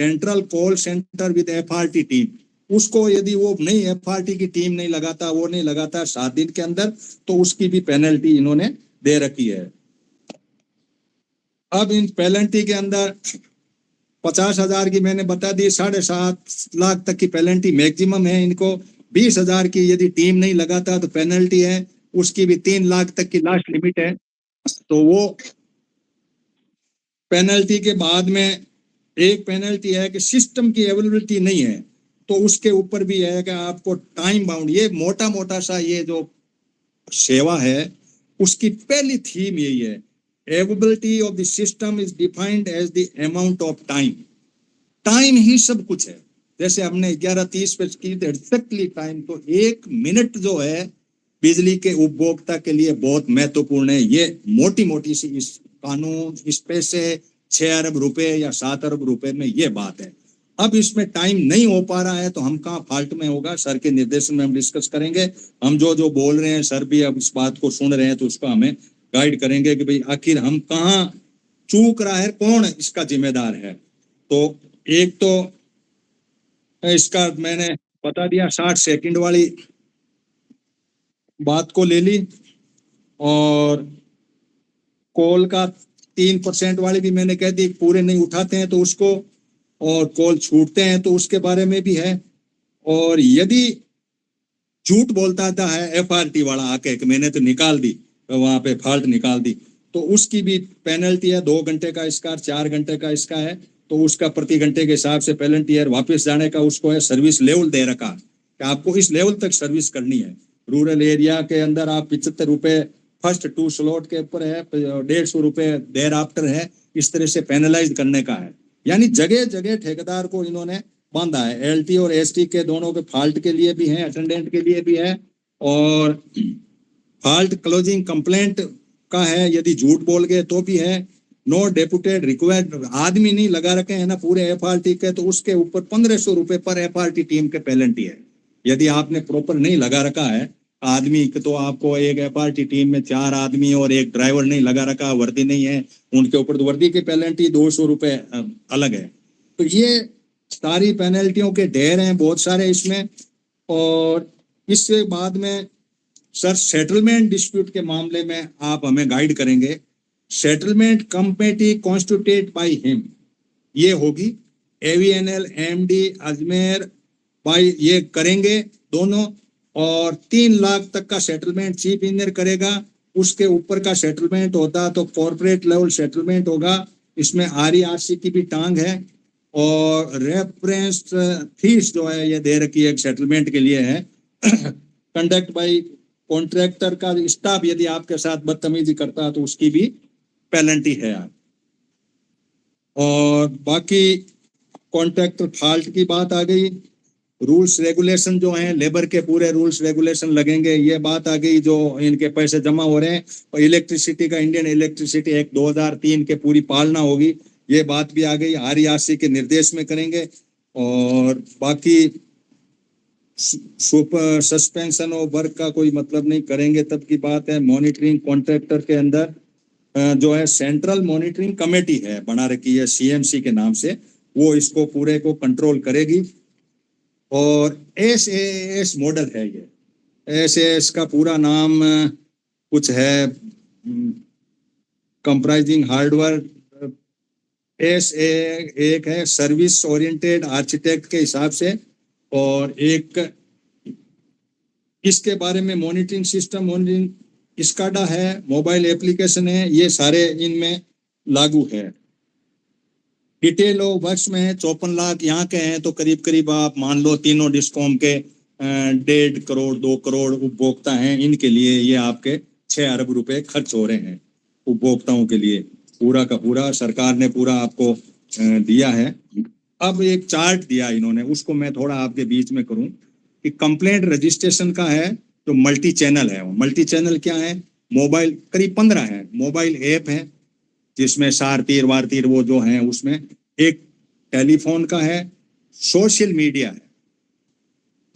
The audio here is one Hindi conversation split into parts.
Central call centre with FRT team, उसको यदि वो नहीं एफआरटी की टीम नहीं लगाता, वो नहीं लगाता 7 दिन के अंदर, तो उसकी भी पेनल्टी इन्होंने दे रखी है। अब इन पेनल्टी के अंदर 50,000 की मैंने बता दी, 7.5 लाख तक की पेनल्टी मैक्सिमम है इनको। 20,000 की यदि टीम नहीं लगाता तो पेनल्टी है, उसकी भी 3 लाख तक की लास्ट लिमिट है। तो वो पेनल्टी के बाद में एक पेनल्टी है कि सिस्टम की अवेलेबिलिटी नहीं है, तो उसके ऊपर भी है कि आपको टाइम बाउंड, ये मोटा मोटा सा ये जो सेवा है उसकी पहली थीम यही है, availability of the system is defined as the amount of time. Time ही सब कुछ है। जैसे हमने 11:30 पे की एग्जैक्टली टाइम, तो 1 मिनट जो है बिजली के उपभोक्ता के लिए बहुत महत्वपूर्ण है। ये मोटी मोटी सी इस कानून, इस पैसे 6 अरब रुपए या 7 अरब रुपए में ये बात है। अब इसमें टाइम नहीं हो पा रहा है तो हम कहाँ फाल्ट में होगा, सर के निर्देशन में हम डिस्कस करेंगे। हम जो जो बोल रहे हैं सर भी अब इस बात को सुन रहे हैं, तो उसको हमें गाइड करेंगे कि भाई आखिर हम कहाँ चूक रहा है, कौन इसका जिम्मेदार है। तो एक तो इसका मैंने बता दिया, 60 सेकंड वाली बात को ले ली, और कॉल का 3% वाली भी मैंने कह दी, पूरे नहीं उठाते हैं तो उसको, और कॉल छूटते हैं तो उसके बारे में भी है। और यदि झूठ बोलता था है एफआरटी वाला आके कि मैंने तो निकाल दी, तो वहां पे फॉल्ट निकाल दी, तो उसकी भी पेनल्टी है। 2 घंटे का इसका, 4 घंटे का इसका है, तो उसका प्रति घंटे के हिसाब से पेनल्टी है। वापस जाने का उसको है सर्विस लेवल दे रखा कि आपको इस लेवल तक सर्विस करनी है। रूरल एरिया के अंदर आप 75 रुपए फर्स्ट 2 स्लॉट के ऊपर है, 150 रुपए देर आफ्टर है, इस तरह से पेनलाइज करने का है। यानी जगह जगह ठेकेदार को इन्होंने बांधा है। एलटी और एसटी के दोनों के फॉल्ट के लिए भी है, अटेंडेंट के लिए भी है, और फॉल्ट क्लोजिंग कंप्लेंट का है, यदि झूठ बोल गए तो भी है। नो डेपुटेड रिक्वायर्ड, आदमी नहीं लगा रखे हैं ना पूरे एफआरटी के, तो उसके ऊपर 1500 रुपए पर एफआरटी टीम के पेनल्टी है। यदि आपने प्रॉपर नहीं लगा रखा है आदमी, तो आपको एक एफआरटी टीम में 4 आदमी और एक ड्राइवर नहीं लगा रखा, वर्दी नहीं है, उनके ऊपर तो वर्दी की पेनल्टी 200 रुपए अलग है। तो ये सारी पेनल्टियों के ढेर हैं, बहुत सारे इसमें। और इससे बाद में सर सेटलमेंट डिस्प्यूट के मामले में आप हमें गाइड करेंगे। Settlement committee constituted by him, ये होगी एवीएनएल एमडी अजमेर बाय, ये करेंगे दोनों। और 3 लाख तक का सेटलमेंट चीफ इंजीनियर करेगा। उसके ऊपर का सेटलमेंट होता तो कॉर्पोरेट लेवल सेटलमेंट होगा। इसमें आरईआरसी की भी टांग है। और रेफरेंस फीस जो है ये दे रखी है सेटलमेंट के लिए है। कंडक्ट बाय कॉन्ट्रैक्टर का स्टाफ यदि आपके साथ बदतमीजी करता है तो उसकी भी पेनल्टी है। और बाकी कॉन्ट्रैक्टर फॉल्ट की बात आ गई। रूल्स रेगुलेशन जो हैं, लेबर के पूरे रूल्स रेगुलेशन लगेंगे, ये बात आ गई। जो इनके पैसे जमा हो रहे हैं, और इलेक्ट्रिसिटी का इंडियन इलेक्ट्रिसिटी एक्ट 2003 के पूरी पालना होगी, ये बात भी आ गई। आरईआरसी के निर्देश में करेंगे। और बाकी सुपर सस्पेंशन ऑफ वर्क का कोई मतलब नहीं, करेंगे तब की बात है। मॉनिटरिंग कॉन्ट्रैक्टर के अंदर जो है सेंट्रल मॉनिटरिंग कमेटी है, बना रखी है सीएमसी के नाम से, वो इसको पूरे को कंट्रोल करेगी। और एसएएस मॉडल है ये। एसएएस का पूरा नाम कुछ है, कंप्राइजिंग हार्डवेयर। एस एक है सर्विस ओरिएंटेड आर्किटेक्ट के हिसाब से, और एक इसके बारे में मॉनिटरिंग सिस्टम, मॉनिटरिंग स्काडा है, मोबाइल एप्लीकेशन है, ये सारे इनमें लागू है। डिटेल ऑफ वर्क्स में है 54 लाख यहाँ के हैं, तो करीब करीब आप मान लो तीनों डिस्कॉम के 1.5 करोड़ 2 करोड़ उपभोक्ता हैं, इनके लिए ये आपके 6 अरब रुपए खर्च हो रहे हैं उपभोक्ताओं के लिए। पूरा का पूरा सरकार ने पूरा आपको दिया है। अब एक चार्ट दिया इन्होंने, उसको मैं थोड़ा आपके बीच में करूं कि कंप्लेंट रजिस्ट्रेशन का है जो मल्टी चैनल है। मल्टी चैनल क्या है? मोबाइल करीब 15 है मोबाइल ऐप है, जिसमें सार तीर वार तीर वो जो है, उसमें एक टेलीफोन का है, सोशल मीडिया है,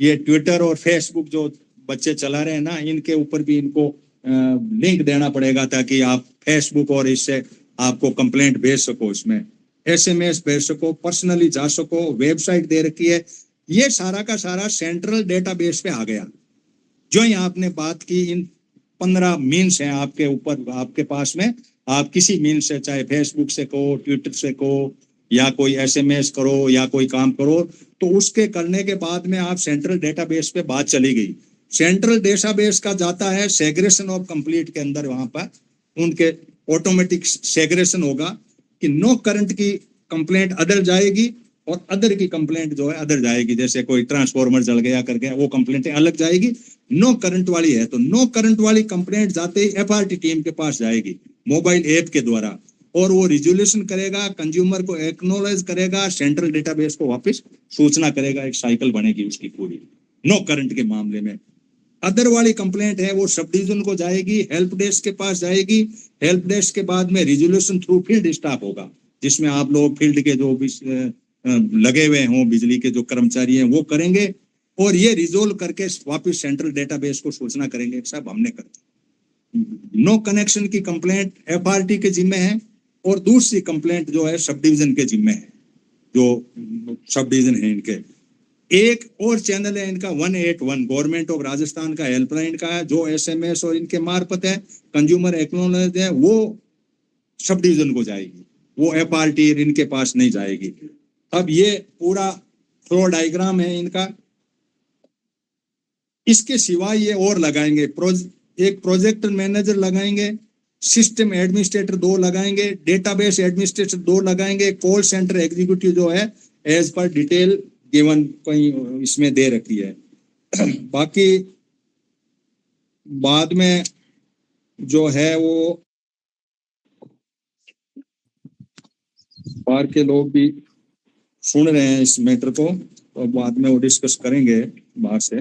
ये ट्विटर और फेसबुक जो बच्चे चला रहे हैं ना, इनके ऊपर भी इनको लिंक देना पड़ेगा ताकि आप फेसबुक और इससे आपको कंप्लेंट भेज सको इसमें। SMS भेज सको, पर्सनली जा सको, वेबसाइट दे रखी है। ये सारा का सारा सेंट्रल डेटाबेस पे आ गया। जो ही आपने बात की, इन 15 मीन्स हैं आपके ऊपर, आपके पास में, आप किसी मीन्स से, चाहे फेसबुक से कहो, ट्विटर से कहो, या कोई SMS करो, या कोई काम करो, तो उसके करने के बाद में आप सेंट्रल डेटाबेस पे बात चली गई। सेंट्रल डेटाबेस का जाता है सेग्रेशन ऑफ कंप्लीट के अंदर, वहां पर उनके ऑटोमेटिक सेग्रेशन होगा कि नो करंट की कंप्लेंट अदर जाएगी और अदर की कंप्लेंट जो है अदर जाएगी। जैसे कोई ट्रांसफॉर्मर जल गया करके, वो कंप्लेंट अलग जाएगी। नो करंट वाली है तो नो करंट वाली कंप्लेंट जाते ही FRT टीम के पास जाएगी मोबाइल ऐप के द्वारा, और वो रिजोल्यूशन करेगा, कंज्यूमर को एक्नॉलेज करेगा, सेंट्रल डेटाबेस को वापस सूचना करेगा। एक साइकिल बनेगी उसकी पूरी नो करंट के मामले में। अदर वाली कंप्लेंट है वो सब डिवीजन को जाएगी, हेल्प डेस्क के पास जाएगी। हेल्प डेस्क के बाद में रिजोल्यूशन थ्रू फील्ड स्टाफ होगा, जिसमें आप लोग फील्ड के जो भी लगे हुए हों, बिजली के जो कर्मचारी हैं, वो करेंगे, और ये रिजोल्व करके वापस सेंट्रल डेटाबेस को सूचना करेंगे, साहब हमने कर दी। नो कनेक्शन की कंप्लेंट FRT के जिम्मे है, और दूसरी कंप्लेंट जो है सब डिवीजन के जिम्मे है, जो सब डिवीजन है इनके। एक और चैनल है इनका 181 गवर्नमेंट ऑफ राजस्थान का हेल्पलाइन का है, जो SMS और इनके मार्फत है, कंज्यूमर एक्नॉलेज है, वो सब डिवीजन को जाएगी, वो FRT इनके पास नहीं जाएगी। अब ये पूरा फ्लो डायग्राम है इनका। इसके सिवाय ये और लगाएंगे, एक प्रोजेक्ट मैनेजर लगाएंगे, सिस्टम एडमिनिस्ट्रेटर 2 लगाएंगे, डेटाबेस एडमिनिस्ट्रेटर 2 लगाएंगे, कॉल सेंटर एग्जीक्यूटिव जो है एज पर डिटेल गिवन कहीं इसमें दे रखी है। बाकी बाद में जो है वो बाहर के लोग भी सुन रहे हैं इस मैटर को, तो बाद में वो डिस्कस करेंगे बाहर से।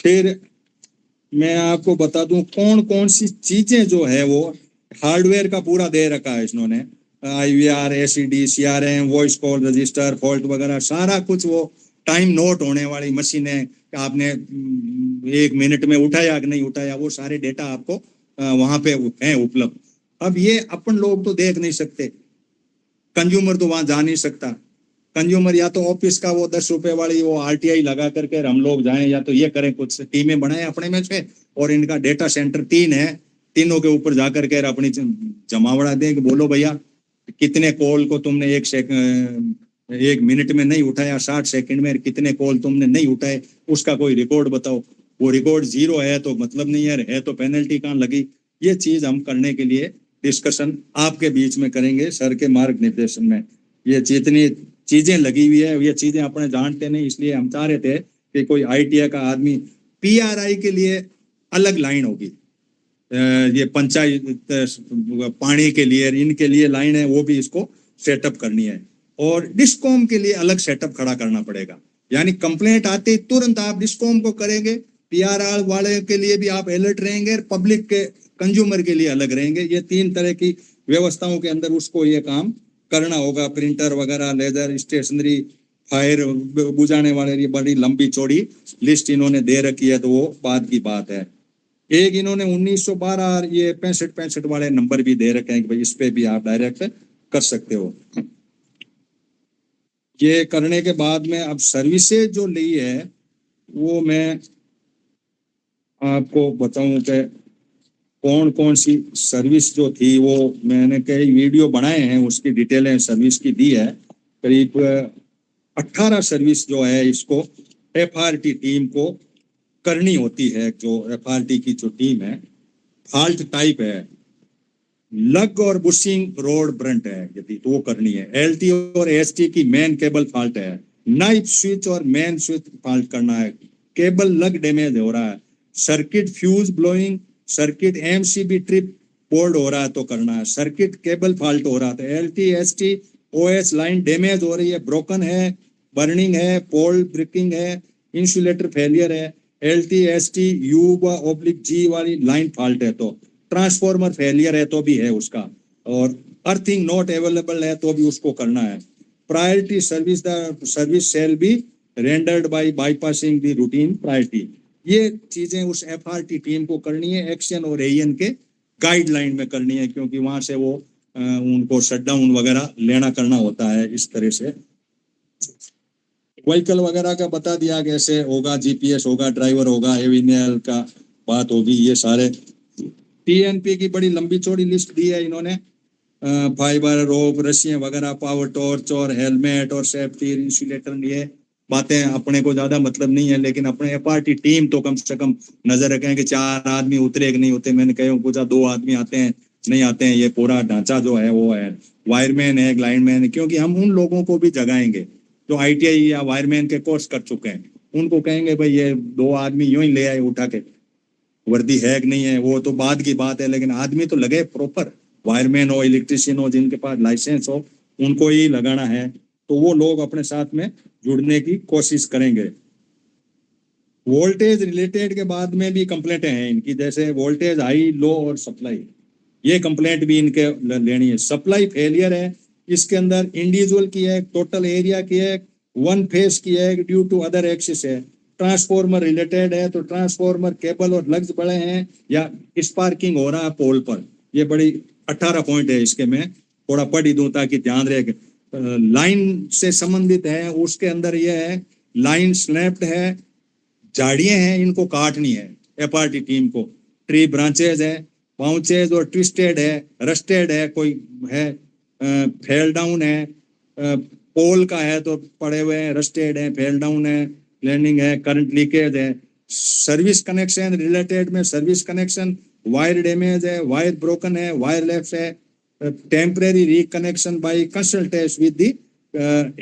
फिर मैं आपको बता दूं कौन कौन सी चीजें जो है वो हार्डवेयर का पूरा दे रखा है इन्होंने। IVR, ACD, CRM, voice call register, fault वगैरह सारा कुछ, वो टाइम नोट होने वाली मशीन है, आपने 1 मिनट में उठाया कि नहीं उठाया, वो सारे डेटा आपको वहां पे हैं उपलब्ध। अब ये अपन लोग तो देख नहीं सकते, कंज्यूमर तो वहां जा नहीं सकता। कंज्यूमर या तो ऑफिस का वो 10 रुपए वाली वो RTI लगा करके हम लोग जाएं, या तो ये करें, कुछ टीमें बनाएं अपने में से, और इनका डेटा सेंटर 3 है, तीनों के ऊपर जाकर के अपनी जमावड़ा दें कि बोलो भैया कितने कॉल को तुमने 1 मिनट में नहीं उठाया, 60 सेकंड में कितने कॉल तुमने नहीं उठाए, उसका कोई रिकॉर्ड बताओ। वो रिकॉर्ड 0 है तो मतलब नहीं है तो पेनल्टी कहाँ लगी। ये चीज हम करने के लिए डिस्कशन आपके बीच में करेंगे सर के मार्ग निर्देशन में। ये जितनी चीजें लगी हुई है ये चीजें अपने जानते नहीं, इसलिए हम चाह रहे थे कि कोई ITI का आदमी, PRI के लिए अलग लाइन होगी, ये पंचायत पानी के लिए इनके लिए लाइन है, वो भी इसको सेटअप करनी है, और डिस्कॉम के लिए अलग सेटअप खड़ा करना पड़ेगा। यानी कंप्लेंट आते ही तुरंत आप डिस्कॉम को करेंगे, PRI वाले के लिए भी आप अलर्ट रहेंगे, पब्लिक के कंज्यूमर के लिए अलग रहेंगे। ये 3 तरह की व्यवस्थाओं के अंदर उसको ये काम करना होगा। प्रिंटर वगैरह, लेजर, स्टेशनरी, फायर बुझाने वाले, ये बड़ी लंबी चौड़ी लिस्ट इन्होंने दे रखी है, तो वो बाद की बात है। एक इन्होंने 1912 ये 65 वाले नंबर भी दे रखे हैं कि भाई इस पे भी आप डायरेक्ट कर सकते हो। ये करने के बाद में अब सर्विसेज जो ली है वो मैं आपको बताऊं कि कौन कौन सी सर्विस जो थी, वो मैंने कई वीडियो बनाए हैं, उसकी डिटेलें सर्विस की दी है। करीब 18 सर्विस जो है इसको FRT टीम को करनी होती है। जो FRT की जो टीम है, फॉल्ट टाइप है लग और बुशिंग रोड ब्रंट है, यदि तो वो करनी है। LT और ST की मेन केबल फॉल्ट है, नाइफ स्विच और मेन स्विच फॉल्ट करना है, केबल लग डैमेज हो रहा है, circuit fuse blowing, circuit MCB trip board हो रहा है तो करना है, सर्किट केबल फॉल्ट हो रहा था, LT ST OS line damage हो रही है, ब्रोकन है, बर्निंग है, पोल ब्रेकिंग है, इंसुलेटर फेलियर है, LT ST U/G वाली लाइन फॉल्ट है, तो ट्रांसफॉर्मर फेलियर है तो भी है उसका, और अर्थिंग नॉट अवेलेबल है तो भी उसको करना है। Priority service, the service shall be rendered by bypassing the routine priority. ये चीजें उस FRT टीम को करनी है, एक्शन और AN के गाइडलाइन में करनी है, क्योंकि वहां से वो उनको शटडाउन वगैरह लेना करना होता है। इस तरह से व्हीकल वगैरह का बता दिया कैसे होगा, जीपीएस होगा, ड्राइवर होगा, एवीनियल का बात होगी। ये सारे टीएनपी की बड़ी लंबी चौड़ी लिस्ट दी है इन्होंने, फाइबर रोप, रस्सियां वगैरह, पावर टॉर्च और हेलमेट और सेफ्टी इंसुलेटर। ये बातें अपने को ज्यादा मतलब नहीं है, लेकिन अपने पार्टी टीम तो कम से कम नजर रखें कि 4 आदमी उतरे कि नहीं उतरे। मैंने कहीं पूछा 2 आदमी आते हैं नहीं आते हैं, ये पूरा ढांचा जो है वो है। वायरमैन है, लाइनमैन है, क्योंकि हम उन लोगों को भी जगाएंगे जो आईटीआई या वायरमैन के कोर्स कर चुके हैं। उनको कहेंगे भाई ये 2 आदमी यूं ही ले आए उठा के, वर्दी है कि नहीं है वो तो बाद की बात है, लेकिन आदमी तो लगे प्रॉपर। वायरमैन हो, इलेक्ट्रिशियन हो, जिनके पास लाइसेंस हो, उनको ही लगाना है। तो वो लोग अपने साथ में जुड़ने की कोशिश करेंगे। वोल्टेज रिलेटेड के बाद में भी कंप्लेंटें हैं इनकी, जैसे वोल्टेज हाई, लो और सप्लाई। ये कंप्लेंट भी इनके लेनी है। सप्लाई फेलियर है, इसके अंदर इंडिविजुअल की है, टोटल एरिया की है, वन फेस की है, ड्यू टू अदर एक्सिस है। ट्रांसफॉर्मर रिलेटेड है तो ट्रांसफॉर्मर केबल और लग्स बड़े हैं या स्पार्किंग हो रहा है पोल पर। ये बड़ी 18 पॉइंट है इसके, मैं थोड़ा पढ़ ही दूं ताकि ध्यान रहे। लाइन से संबंधित है, उसके अंदर ये है लाइन स्नैप्ड है, झाड़ियां हैं इनको काटनी है एफआरटी टीम को। ट्री ब्रांचेज है, बाउंचेज और ट्विस्टेड है, रस्टेड है, कोई है फेल डाउन है, पोल का है तो पड़े हुए हैं, रस्टेड है, फेल डाउन है, लैंडिंग है, करंट लीकेज है। सर्विस कनेक्शन रिलेटेड में सर्विस कनेक्शन, वायर डैमेज है, वायर ब्रोकन है, वायरलेस है, temporary reconnection by consultant with the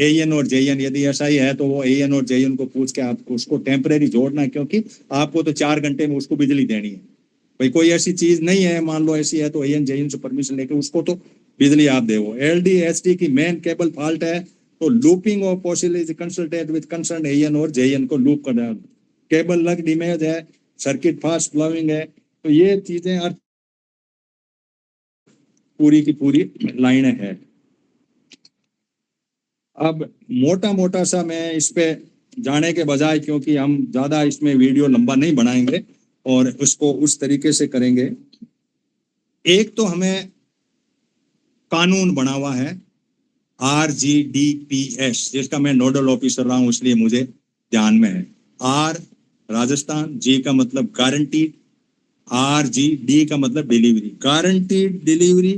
AN और जेएन। यदि ऐसा ही है तो वो एएन और जेएन को पूछ के आपको उसको टेम्परेरी जोड़ना है, क्योंकि आपको तो 4 घंटे में उसको बिजली देनी है। भाई कोई ऐसी चीज नहीं है, मान लो ऐसी है तो एएन जेएन से परमिशन लेके उसको तो बिजली आप दे। एलडी एचडी की मेन केबल फॉल्ट है तो looping off possible consulted with concern AN और जेएन को लूप करना। केबल लग डैमेज है, सर्किट फास्ट फ्लोइंग है। तो ये चीजें पूरी की पूरी लाइन है। अब मोटा मोटा सा मैं इस पे जाने के बजाय, क्योंकि हम ज्यादा इसमें वीडियो लंबा नहीं बनाएंगे और उसको उस तरीके से करेंगे। एक तो हमें कानून बना हुआ है RGDPS, जिसका मैं नोडल ऑफिसर रहा हूं इसलिए मुझे ध्यान में है। आर राजस्थान, जी का मतलब गारंटीड, RGD का मतलब डिलीवरी, गारंटीड डिलीवरी,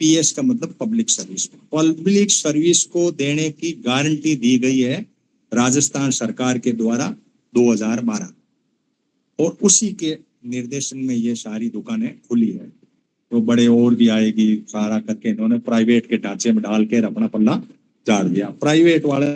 PS का मतलब पब्लिक सर्विस। पब्लिक सर्विस को देने की गारंटी दी गई है राजस्थान सरकार के द्वारा 2012, और उसी के निर्देशन में ये सारी दुकानें खुली है। तो बड़े और भी आएगी सारा करके इन्होंने प्राइवेट के ढांचे में डाल के अपना पल्ला झाड़ दिया। प्राइवेट वाले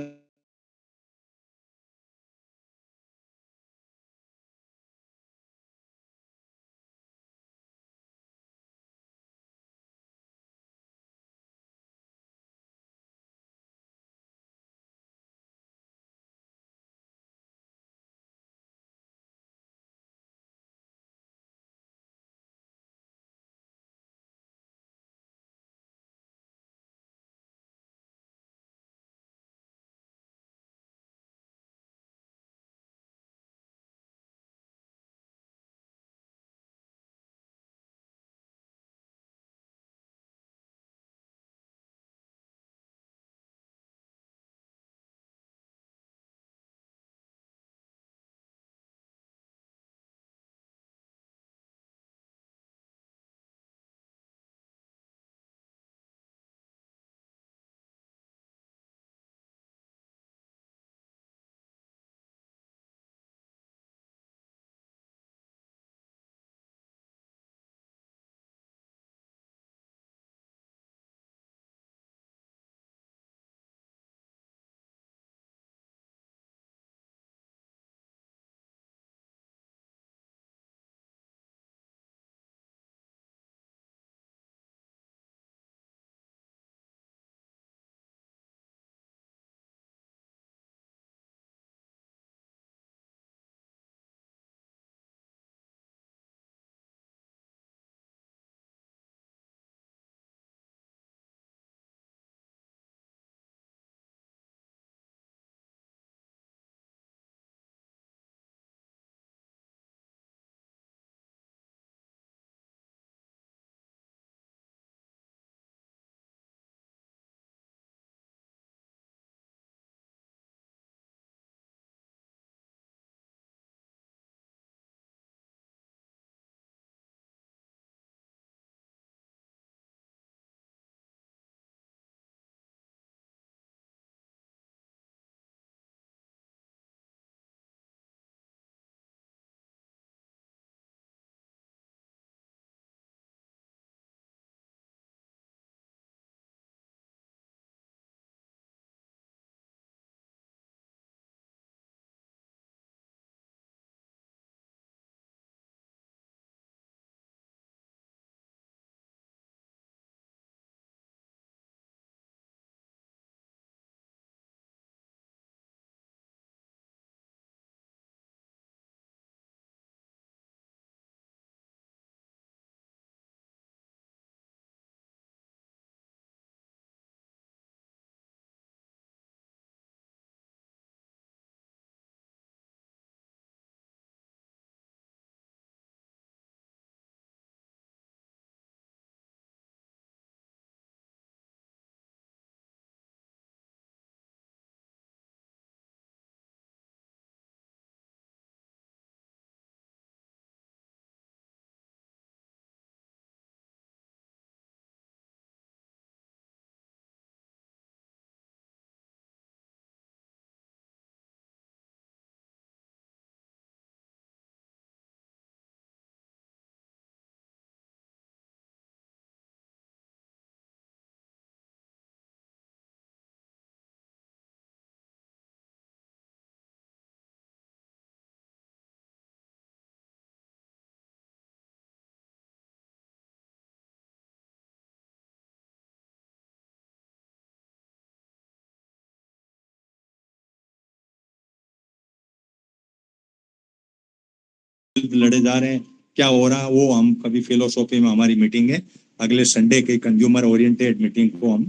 युद्ध लड़े जा रहे हैं, क्या हो रहा है, वो हम कभी फिलोसॉफी में हमारी मीटिंग है, अगले संडे के कंज्यूमर ओरिएंटेड मीटिंग को हम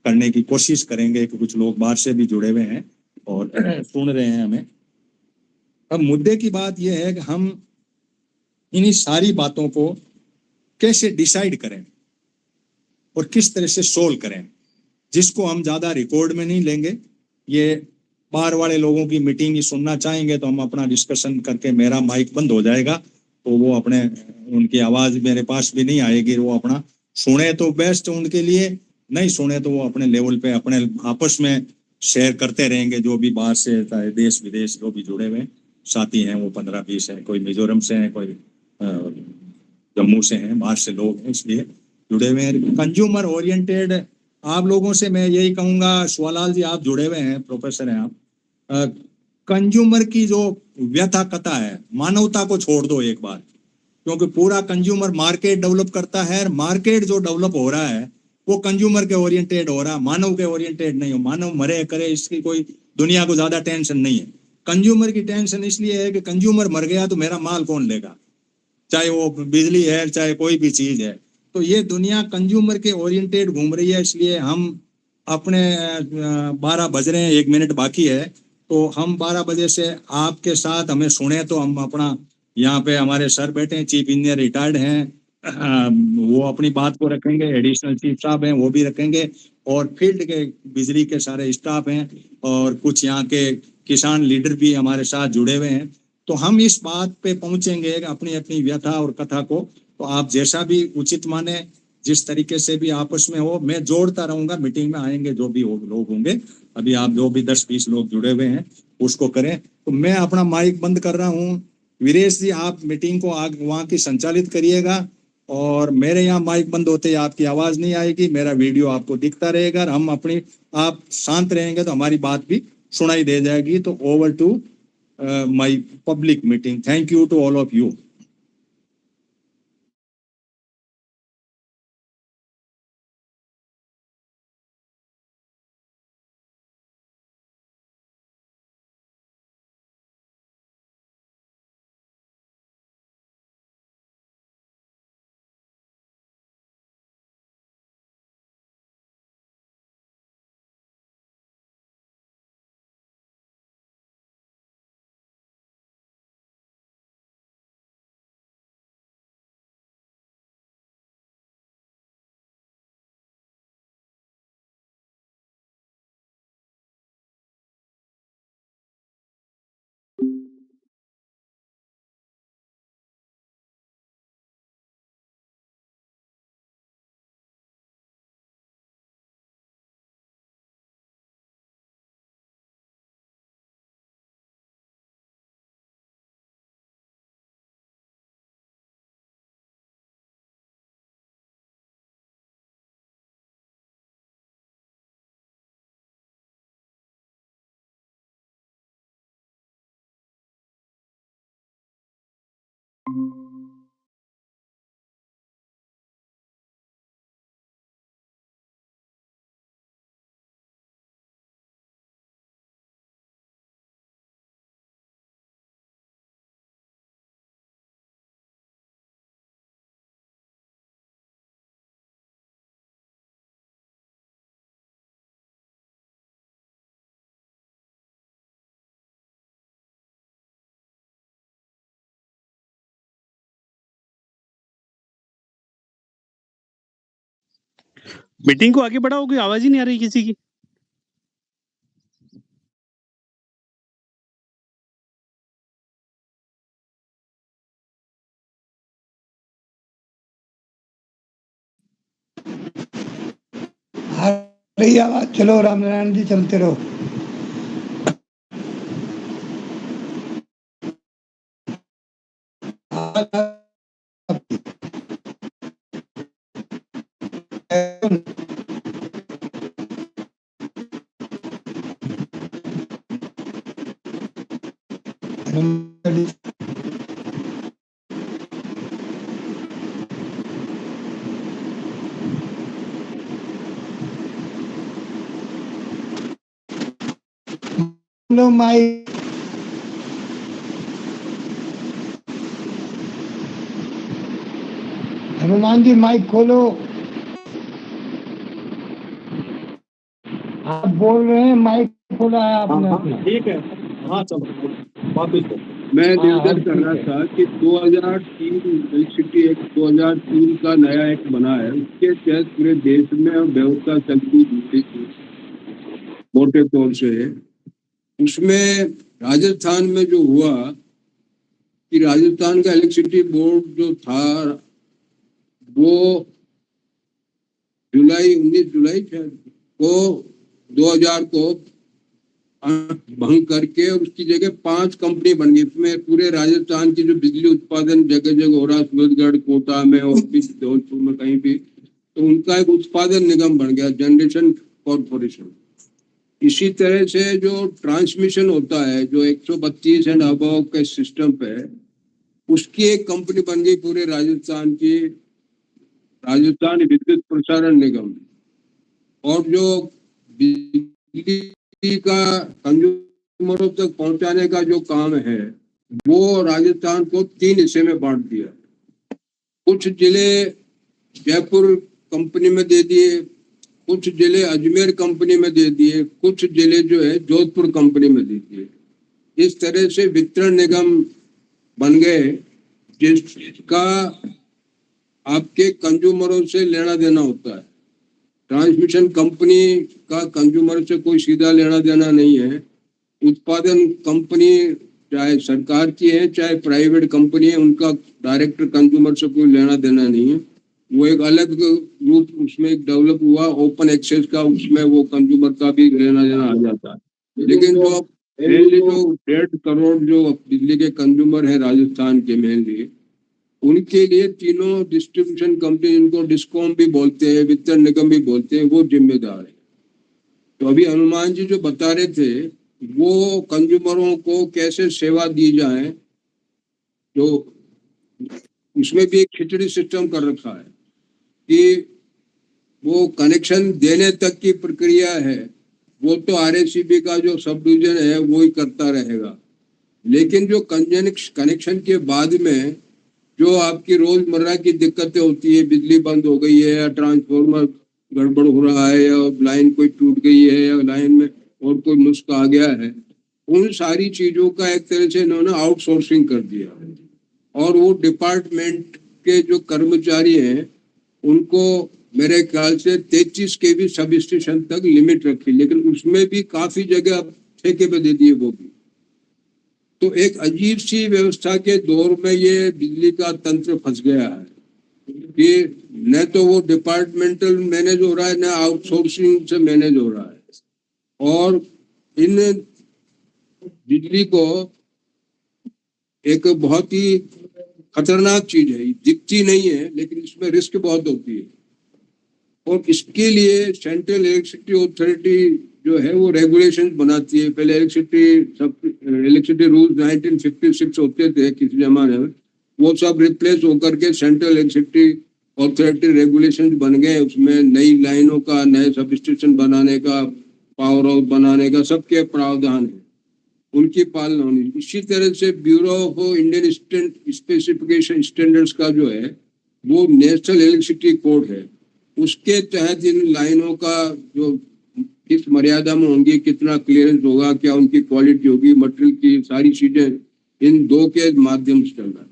करने की कोशिश करेंगे कि कुछ लोग बाहर से भी जुड़े हुए हैं और सुन रहे हैं हमें। अब मुद्दे की बात यह है कि हम इन्हीं सारी बातों को कैसे डिसाइड करें और किस तरह से सोल्व करें, जिसको हम ज्यादा रिकॉर्ड में नहीं लेंगे। ये बाहर वाले लोगों की मीटिंग ही सुनना चाहेंगे तो हम अपना डिस्कशन करके मेरा माइक बंद हो जाएगा, तो वो अपने उनकी आवाज मेरे पास भी नहीं आएगी, वो अपना सुने तो बेस्ट उनके लिए, नहीं सुने तो वो अपने लेवल पे अपने आपस में शेयर करते रहेंगे। जो भी बाहर से चाहे देश विदेश जो भी जुड़े हुए साथी हैं, वो 15-20 हैं, कोई मिजोरम से हैं, कोई जम्मू से हैं, बाहर से लोग हैं, इसलिए जुड़े हुए हैं। कंज्यूमर ओरिएंटेड आप लोगों से मैं यही कहूंगा, शिवालाल जी आप जुड़े हुए हैं, प्रोफेसर हैं आप, कंज्यूमर की जो व्यथा कथा है, मानवता को छोड़ दो एक बार, क्योंकि पूरा कंज्यूमर मार्केट डेवलप करता है, मार्केट जो डेवलप हो रहा है वो कंज्यूमर के ओरिएंटेड हो रहा है, मानव के ओरिएंटेड नहीं हो। मानव मरे करे इसकी कोई दुनिया को ज्यादा टेंशन नहीं है, कंज्यूमर की टेंशन इसलिए है कि कंज्यूमर मर गया तो मेरा माल कौन लेगा, चाहे वो बिजली है चाहे कोई भी चीज है। तो ये दुनिया कंज्यूमर के ओरिएंटेड घूम रही है, इसलिए हम अपने 12 बज रहे हैं, 1 मिनट बाकी है, तो हम 12 बजे से आपके साथ हमें सुने तो हम अपना, यहाँ पे हमारे सर बैठे हैं, चीफ इंजीनियर रिटायर्ड हैं, वो अपनी बात को रखेंगे, एडिशनल चीफ साहब हैं वो भी रखेंगे, और फील्ड के बिजली के सारे स्टाफ हैं, और कुछ यहाँ के किसान लीडर भी हमारे साथ जुड़े हुए हैं। तो हम इस बात पे पहुंचेंगे अपनी अपनी व्यथा और कथा को, तो आप जैसा भी उचित माने, जिस तरीके से भी आपस में हो, मैं जोड़ता रहूंगा, मीटिंग में आएंगे जो भी लोग होंगे, अभी आप जो भी 10-20 लोग जुड़े हुए हैं उसको करें। तो मैं अपना माइक बंद कर रहा हूँ, वीरेश जी आप मीटिंग को वहां की संचालित करिएगा, और मेरे यहाँ माइक बंद होते ही आपकी आवाज नहीं आएगी, मेरा वीडियो आपको दिखता रहेगा, हम अपनी, आप शांत रहेंगे तो हमारी बात भी सुनाई दे जाएगी। तो over to my public meeting. Thank you to all of you. Meeting को आगे बढ़ाओगे, आवाज ही नहीं आ रही किसी की। रही आवाज, चलो रामनारायण जी चलते रहो। माइक हनुमान जी माइक खोलो। आप बोल रहे हैं, माइक खोला है आपने अपना। ठीक है, हाँ चलो वापिस करो। मैं हाँ, निवेदन अब कर ठीक रहा है। था कि 2003 इलेक्ट्रिसिटी एक्ट 2003 का नया एक्ट बना है, उसके तहत पूरे देश में व्यवस्था चलती थी मोटे तौर से। उसमें राजस्थान में जो हुआ कि राजस्थान का इलेक्ट्रिसिटी बोर्ड जो था वो 19 जुलाई को 2000 को भंग करके उसकी जगह 5 कंपनी बन गई। उसमें पूरे राजस्थान की जो बिजली उत्पादन जगह जगह हो रहा, सूरतगढ़, कोटा में और भी धौलपुर में कहीं भी, तो उनका एक उत्पादन निगम बन गया, जनरेशन कॉर्पोरेशन। इसी तरह से जो ट्रांसमिशन होता है, जो 132 एंड अबव के सिस्टम पे, उसकी एक कंपनी बन गई पूरे राजस्थान की, राजस्थान विद्युत प्रसारण निगम। और जो बिजली का कंज्यूमरों तक पहुंचाने का जो काम है वो राजस्थान को 3 हिस्से में बांट दिया। कुछ जिले जयपुर कंपनी में दे दिए, कुछ जिले अजमेर कंपनी में दे दिए, कुछ जिले जो है जोधपुर कंपनी में दे दिए। इस तरह से वितरण निगम बन गए जिसका आपके कंज्यूमरों से लेना देना होता है। ट्रांसमिशन कंपनी का कंज्यूमर से कोई सीधा लेना देना नहीं है। उत्पादन कंपनी चाहे सरकार की है चाहे प्राइवेट कंपनी है, उनका डायरेक्ट कंज्यूमर से कोई लेना देना नहीं है। वो एक अलग रूप उसमें एक डेवलप हुआ ओपन एक्सेस का, उसमें वो कंज्यूमर का भी लेना देना आ जाता है। लेकिन जो मेनली जो 1.5 करोड़ जो बिजली के कंज्यूमर है राजस्थान के मेनली, उनके लिए तीनों डिस्ट्रीब्यूशन कंपनी, जिनको डिस्कॉम भी बोलते हैं, वितरण निगम भी बोलते हैं, वो जिम्मेदार है। तो अभी हनुमान जी जो बता रहे थे वो कंज्यूमरों को कैसे सेवा दी जाए, तो उसमें भी एक खिचड़ी सिस्टम कर रखा है कि वो कनेक्शन देने तक की प्रक्रिया है वो तो आरएससीबी का जो सब डिवीजन है वो ही करता रहेगा। लेकिन जो कनेक्शन के बाद में जो आपकी रोजमर्रा की दिक्कतें होती है, बिजली बंद हो गई है या ट्रांसफार्मर गड़बड़ हो रहा है या लाइन कोई टूट गई है या लाइन में और कोई नुस्खा आ गया है, उन सारी चीजों का एक तरह से इन्होंने आउटसोर्सिंग कर दिया। और वो डिपार्टमेंट के जो कर्मचारी हैं उनको मेरे ख्याल से 33 के भी सब स्टेशन तक लिमिट रखी, लेकिन उसमें भी काफी जगह ठेके पे दे दिए वो भी। तो एक अजीब सी व्यवस्था के दौर में ये बिजली का तंत्र फंस गया है कि न तो वो डिपार्टमेंटल मैनेज हो रहा है, न आउटसोर्सिंग से मैनेज हो रहा है। और इन बिजली को एक बहुत ही खतरनाक चीज है, दिखती नहीं है लेकिन इसमें रिस्क बहुत होती है। और इसके लिए सेंट्रल इलेक्ट्रिसिटी अथॉरिटी जो है वो रेगुलेशन बनाती है। पहले इलेक्ट्रिसिटी रूल्स 1956 होते थे किसी जमाने में, वो सब रिप्लेस होकर के सेंट्रल इलेक्ट्रिसिटी अथॉरिटी रेगुलेशन बन गए। उसमें नई लाइनों का, नए सब स्टेशन बनाने का, पावर हाउस बनाने का सबके प्रावधान है, उनकी पालना होनी। इसी तरह से bureau of Indian specification standards का जो है वो नेशनल इलेक्ट्रिसिटी कोड है, उसके तहत इन लाइनों का जो किस मर्यादा में होंगी, कितना क्लियरेंस होगा, क्या उनकी क्वालिटी होगी, मटेरियल की सारी चीजें इन 2 के माध्यम से चल रहा है।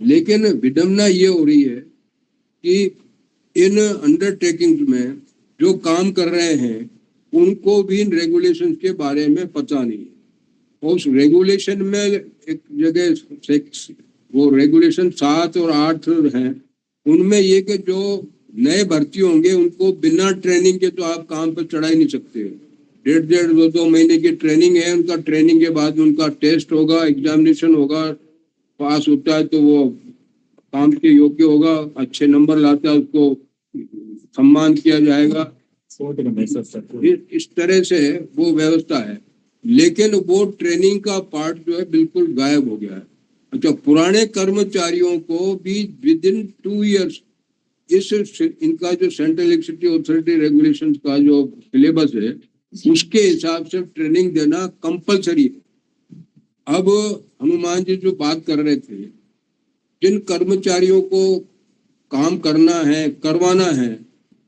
लेकिन विडंबना ये हो रही है कि इन अंडरटेकिंग में जो काम कर रहे हैं उनको भी इन रेगुलेशन के बारे में पता नहीं है। और उस रेगुलेशन में एक जगह वो रेगुलेशन 7 और 8 हैं, उनमें ये कि जो नए भर्ती होंगे उनको बिना ट्रेनिंग के तो आप काम पर चढ़ा ही नहीं सकते। 1.5 2 महीने की ट्रेनिंग है उनका, ट्रेनिंग के बाद उनका टेस्ट होगा, एग्जामिनेशन होगा, पास होता है तो वो काम के योग्य होगा, अच्छे नंबर लाता है उसको सम्मान किया जाएगा। इस तरह से वो व्यवस्था है। लेकिन वो ट्रेनिंग का पार्ट जो है बिल्कुल गायब हो गया है। अच्छा, पुराने कर्मचारियों को भी विदिन 2 इयर्स इनका जो सेंट्रल इलेक्ट्रिसिटी अथॉरिटी रेगुलेशन का जो सिलेबस है उसके हिसाब से ट्रेनिंग देना कंपलसरी है। अब हनुमान जी जो बात कर रहे थे, जिन कर्मचारियों को काम करना है, करवाना है,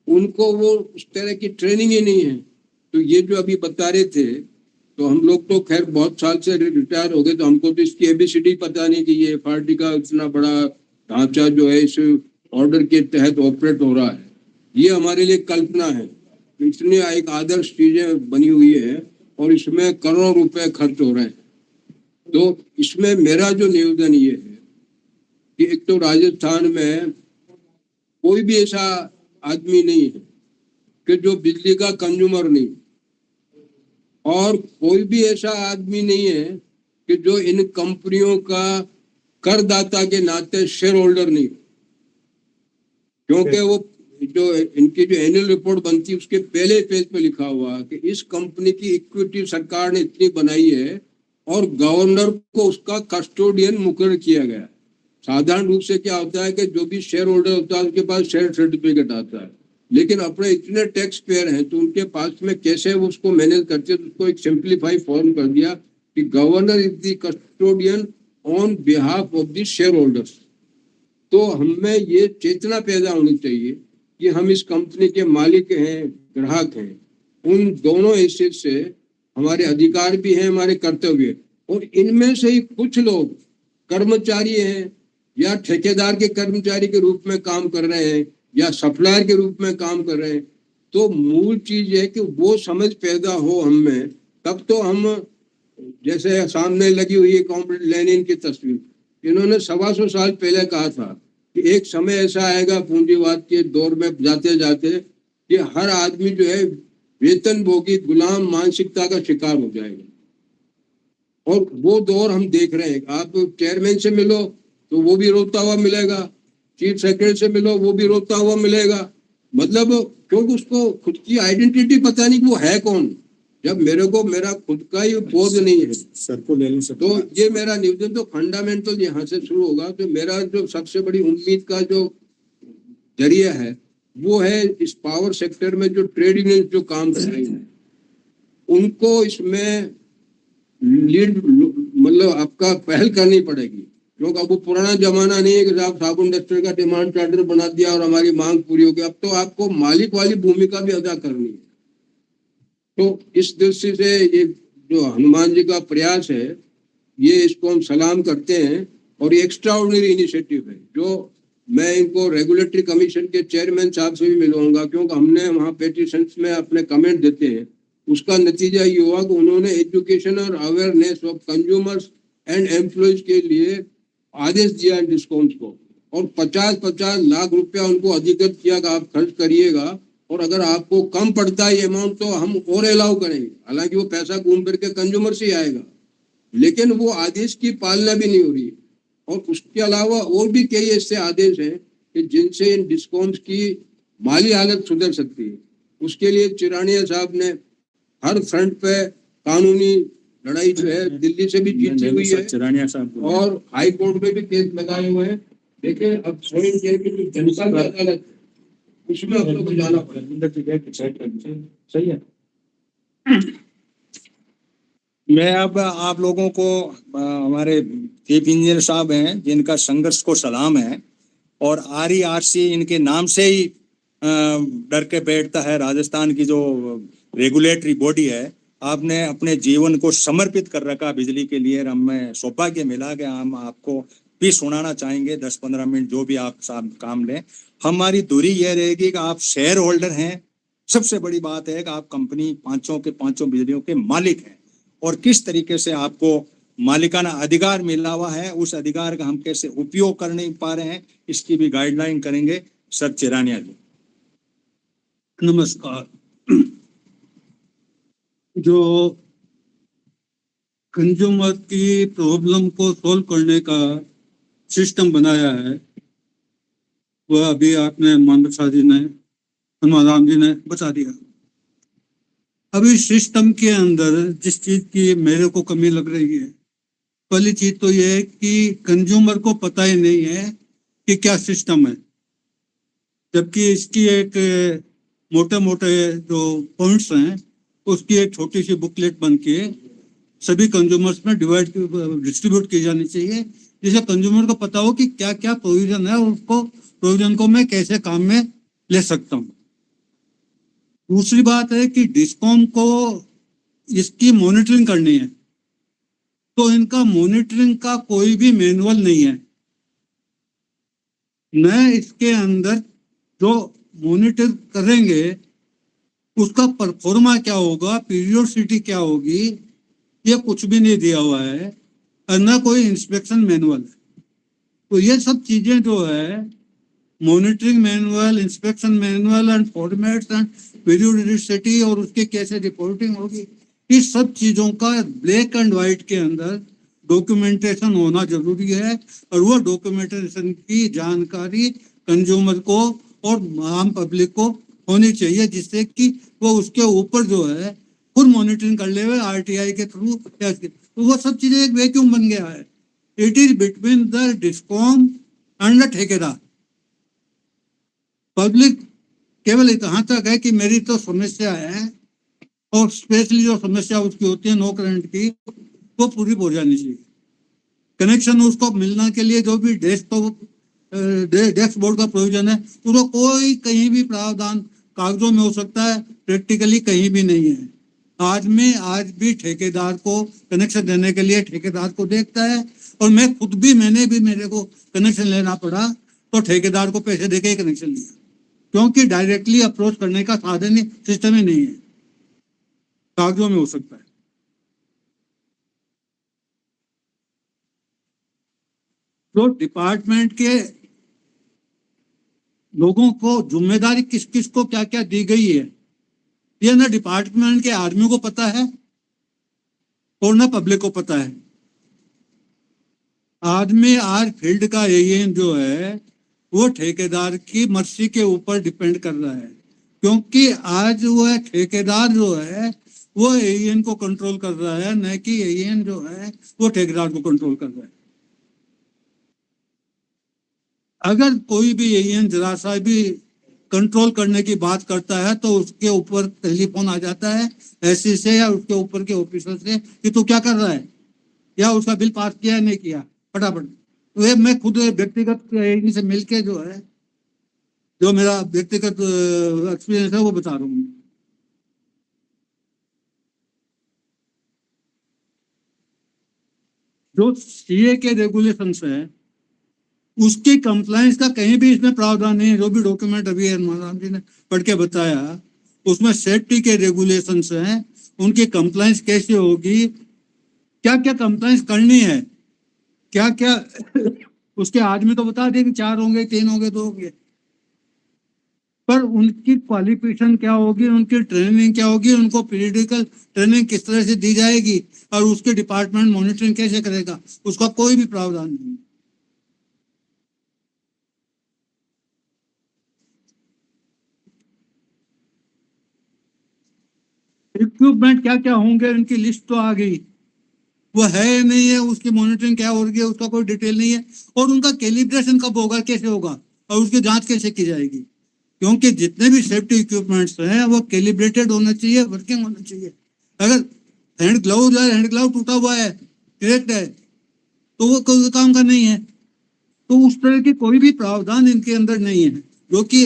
उनको वो उस तरह की ट्रेनिंग ही नहीं है। तो ये जो अभी बता रहे थे, तो हम लोग तो खैर बहुत साल से रिटायर हो गए, तो हमको तो इसकी एबीसीडी पता नहीं कि ये एफआरडी का इतना बड़ा ढांचा जो है इस ऑर्डर के तहत ऑपरेट हो रहा है, ये हमारे लिए कल्पना है। इसमें एक आदर्श चीजें बनी हुई है और इसमें करोड़ों रुपए खर्च हो रहे हैं। तो इसमें मेरा जो निवेदन ये है कि एक तो राजस्थान में कोई भी ऐसा आदमी नहीं है कि जो बिजली का कंज्यूमर नहीं, और कोई भी ऐसा आदमी नहीं है कि जो इन कंपनियों का करदाता के नाते शेयर होल्डर नहीं, क्योंकि वो जो इनकी जो एनुअल रिपोर्ट बनती है उसके पहले पेज पे लिखा हुआ कि इस कंपनी की इक्विटी सरकार ने इतनी बनाई है और गवर्नर को उसका कस्टोडियन मुकर्रर किया गया। साधारण रूप से क्या होता है कि जो भी शेयर होल्डर होता है उसके पास शेयर सर्टिफिकेट आता है, लेकिन अपने इतने टैक्स पेयर हैं तो उनके पास में कैसे वो उसको मैनेज करते हैं, तो उसको एक सिंप्लीफाई फॉर्म कर दिया कि governor is the custodian on behalf of the share holders. तो हमें ये चेतना पैदा होनी चाहिए कि हम इस कंपनी के मालिक हैं, ग्राहक हैं, उन दोनों हिस्से से हमारे अधिकार भी हैं, हमारे कर्तव्य, और इनमें से ही कुछ लोग कर्मचारी हैं या ठेकेदार के कर्मचारी के रूप में काम कर रहे हैं या सप्लायर के रूप में काम कर रहे हैं। तो मूल चीज है कि वो समझ पैदा हो हम में, तब तो हम, जैसे सामने लगी हुई है कॉमरेड लेनिन की तस्वीर, इन्होंने 125 साल पहले कहा था कि एक समय ऐसा आएगा पूंजीवाद के दौर में जाते जाते कि हर आदमी जो है वेतन भोगी गुलाम मानसिकता का शिकार हो जाएगा, और वो दौर हम देख रहे हैं। आप चेयरमैन से मिलो तो वो भी रोता हुआ मिलेगा, चीफ सेक्रेटरी से मिलो वो भी रोता हुआ मिलेगा, मतलब क्योंकि उसको खुद की आइडेंटिटी पता नहीं कि वो है कौन, जब मेरे को मेरा खुद का ही बोध नहीं है। सर को ले लें। तो ये मेरा निवेदन तो फंडामेंटल यहाँ से शुरू होगा। तो मेरा जो सबसे बड़ी उम्मीद का जो जरिया है वो है इस पावर सेक्टर में जो ट्रेड यूनियन जो काम कर रही है उनको इसमें लीड, मतलब आपका पहल करनी पड़ेगी, क्योंकि अब वो पुराना जमाना नहीं है कि आप साबुन डस्टर का डिमांड चार्टर बना दिया और हमारी मांग पूरी हो गई। अब तो आपको मालिक वाली भूमिका भी अदा करनी है। तो इस दृष्टि से ये जो हनुमान जी का प्रयास है ये इसको हम सलाम करते हैं, और ये एक्स्ट्रा ऑर्डिनरी इनिशिएटिव है जो मैं इनको रेगुलेटरी कमीशन के चेयरमैन साहब से भी मिलवाऊंगा, क्योंकि हमने वहाँ पेटिशंस में अपने कमेंट देते हैं। उसका नतीजा ये हुआ कि उन्होंने एजुकेशन और awareness of consumers and employees के लिए आदेश दिया डिस्काउंट को, और 50-50 लाख रुपया उनको अधिकृत किया कि आप खर्च करिएगा, और अगर आपको कम पड़ता है अमाउंट तो हम और अलाउ करेंगे। हालांकि वो पैसा घूम फिर के कंज्यूमर से ही आएगा, लेकिन वो आदेश की पालना भी नहीं हो रही है। और उसके अलावा और भी कई ऐसे आदेश हैं कि जिनसे इन डिस्काउंट की माली हालत सुधर सकती है। उसके लिए चिरानिया साहब ने हर फ्रंट पे कानूनी लड़ाई जो है दिल्ली से भी जीती हुई है, चिरानिया साहब और हाई कोर्ट में भी केस लगाए हुए हैं। देखिए अब सुप्रीम कोर्ट की जो जनता की अदालत उसमें हम लोग को जाना पड़ेगा। सही है। मैं अब आप लोगों को हमारे चीफ इंजीनियर साहब हैं जिनका संघर्ष को सलाम है, और RERC इनके नाम से ही डर के बैठता है। राजस्थान की जो रेगुलेटरी बॉडी है, आपने अपने जीवन को समर्पित कर रखा बिजली के लिए। हमें सौभाग्य मिला कि हम आपको भी सुनाना चाहेंगे 10-15 मिनट, जो भी आप काम लें। हमारी दूरी यह रहेगी कि आप शेयर होल्डर हैं। सबसे बड़ी बात है कि आप कंपनी पांचों के पांचों बिजलियों के मालिक हैं, और किस तरीके से आपको मालिकाना अधिकार मिला हुआ है, उस अधिकार का हम कैसे उपयोग कर नहीं पा रहे हैं, इसकी भी गाइडलाइन करेंगे सर चिरानिया जी। नमस्कार। जो कंज्यूमर की प्रॉब्लम को सॉल्व करने का सिस्टम बनाया है वह अभी आपने मानसा जी ने, हनुमान जी ने बता दिया। अब इस सिस्टम के अंदर जिस चीज की मेरे को कमी लग रही है, पहली चीज तो यह है कि कंज्यूमर को पता ही नहीं है कि क्या सिस्टम है, जबकि इसकी एक मोटे मोटे जो पॉइंट्स हैं उसकी एक छोटी सी बुकलेट बन के सभी कंज्यूमर्स में डिस्ट्रीब्यूट की जानी चाहिए, जिससे कंज्यूमर को पता हो कि क्या क्या प्रोविजन है और उसको प्रोविजन को मैं कैसे काम में ले सकता हूँ। दूसरी बात है कि डिस्कॉम को इसकी मॉनिटरिंग करनी है, तो इनका मॉनिटरिंग का कोई भी मैनुअल नहीं है। न इसके अंदर जो मॉनिटर करेंगे उसका परफॉर्मा क्या होगा, पीरियोडिसिटी क्या होगी, ये कुछ भी नहीं दिया हुआ है, और न कोई इंस्पेक्शन मैनुअल है। तो ये सब चीजें जो है, monitoring manual, inspection manual and formats and periodicity और उसके कैसे रिपोर्टिंग होगी, इस सब चीजों का ब्लैक एंड व्हाइट के अंदर डॉक्यूमेंटेशन होना जरूरी है। और वो डॉक्यूमेंटेशन की जानकारी कंज्यूमर को और आम पब्लिक को होनी चाहिए, जिससे कि वो उसके ऊपर जो है खुद मॉनिटरिंग कर ले आरटीआई के थ्रू। तो वो सब चीजें एक वैक्यूम बन गया है। It is between the discom and the ठेकेदार। पब्लिक केवल कहाँ तक है कि मेरी तो समस्या है, और स्पेशली जो समस्या उसकी होती है नो करंट की, वो पूरी हो जानी चाहिए। कनेक्शन उसको मिलने के लिए जो भी डेस्क बोर्ड का प्रोविजन है, उसको कोई कहीं भी प्रावधान कागजों में हो सकता है, प्रैक्टिकली कहीं भी नहीं है। आज भी ठेकेदार को कनेक्शन देने के लिए ठेकेदार को देखता है, और मैंने भी मेरे को कनेक्शन लेना पड़ा तो ठेकेदार को पैसे देके ही कनेक्शन लिया, क्योंकि डायरेक्टली अप्रोच करने का साधन सिस्टम ही नहीं है, कागजों में हो सकता है। तो डिपार्टमेंट के लोगों को जिम्मेदारी किस किस को क्या क्या दी गई है, ये ना डिपार्टमेंट के आदमियों को पता है और ना पब्लिक को पता है। आदमी आज फील्ड का एएन जो है वो ठेकेदार की मर्जी के ऊपर डिपेंड कर रहा है, क्योंकि आज वो है ठेकेदार जो है वो एएन को कंट्रोल कर रहा है, न कि एएन जो है वो ठेकेदार को कंट्रोल कर रहा है। अगर कोई भी एएन जरा सा भी कंट्रोल करने की बात करता है तो उसके ऊपर टेलीफोन आ जाता है एससी से या उसके ऊपर के ऑफिसर से कि तू क्या कर रहा है, या उसका बिल पास किया है नहीं किया, फटाफट। तो मैं खुद व्यक्तिगत एएन से मिलके जो है, जो मेरा व्यक्तिगत एक्सपीरियंस है वो बता रहा हूँ। जो सीए के रेगुलेशंस है उसकी कंप्लायंस का कहीं भी इसमें प्रावधान नहीं है। जो भी डॉक्यूमेंट अभी हनुमान जी ने पढ़ के बताया उसमें सेफ्टी के रेगुलेशंस हैं, उनकी कंप्लायंस कैसे होगी, क्या क्या कंप्लायंस करनी है, क्या क्या उसके आदमी तो बता दिए कि 4 होंगे, 3 होंगे, 2 होंगे, पर उनकी क्वालिफिकेशन क्या होगी, उनकी ट्रेनिंग क्या होगी, उनको पीरियडिकल ट्रेनिंग किस तरह से दी जाएगी और उसके डिपार्टमेंट मॉनिटरिंग कैसे करेगा, उसका कोई भी प्रावधान नहीं। इक्विपमेंट क्या क्या होंगे उनकी लिस्ट तो आ गई, वो है नहीं है, उसकी मॉनिटरिंग क्या हो रही है उसका कोई डिटेल नहीं है, और उनका कैलिब्रेशन कब होगा, कैसे होगा, और उसकी जांच कैसे की जाएगी, क्योंकि जितने भी सेफ्टी इक्विपमेंट्स हैं वो कैलिब्रेटेड होना चाहिए, वर्किंग होना चाहिए। अगर हैंड ग्लव टूटा हुआ है, करेक्ट है, तो वो कोई काम का नहीं है। तो उस तरह की कोई भी प्रावधान इनके अंदर नहीं है, जो कि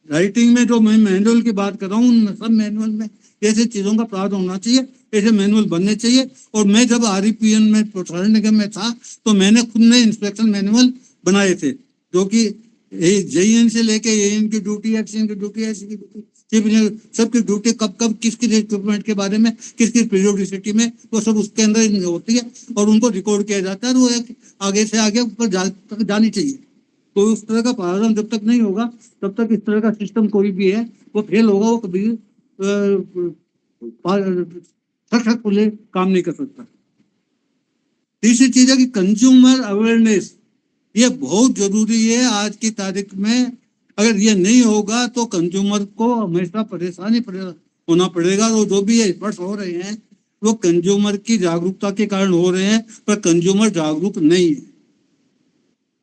राइटिंग में जो मैं मैनुअल की बात कर रहा हूँ, सब मैनुअल में ऐसे चीजों का प्रावधान होना चाहिए, ऐसे मैनुअल बनने चाहिए। और मैं जब आरईपीएन में प्रसारण निगम में था तो मैंने खुद ने इंस्पेक्शन मैनुअल बनाए थे, जो कि जेईएन से लेके एएन की ड्यूटी, एक्सीएन की ड्यूटी, एससी की ड्यूटी, चीफ इंजीनियर, सबकी ड्यूटी कब कब किस किस इक्विपमेंट के बारे में, किस किस पीरियोडिसिटी में, वो सब उसके अंदर होती है और उनको रिकॉर्ड किया जाता है, और वो एक आगे से आगे ऊपर जानी चाहिए। तो उस तरह का प्रावधान जब तक नहीं होगा तब तक इस तरह का सिस्टम कोई भी है वो फेल होगा, वो कभी सक्सेसफुली काम नहीं कर सकता। तीसरी चीज है कि कंज्यूमर अवेयरनेस, ये बहुत जरूरी है आज की तारीख में। अगर ये नहीं होगा तो कंज्यूमर को हमेशा परेशानी होना पड़ेगा। और जो भी एफर्ट्स हो रहे हैं वो कंज्यूमर की जागरूकता के कारण हो रहे हैं, पर कंज्यूमर जागरूक नहीं है।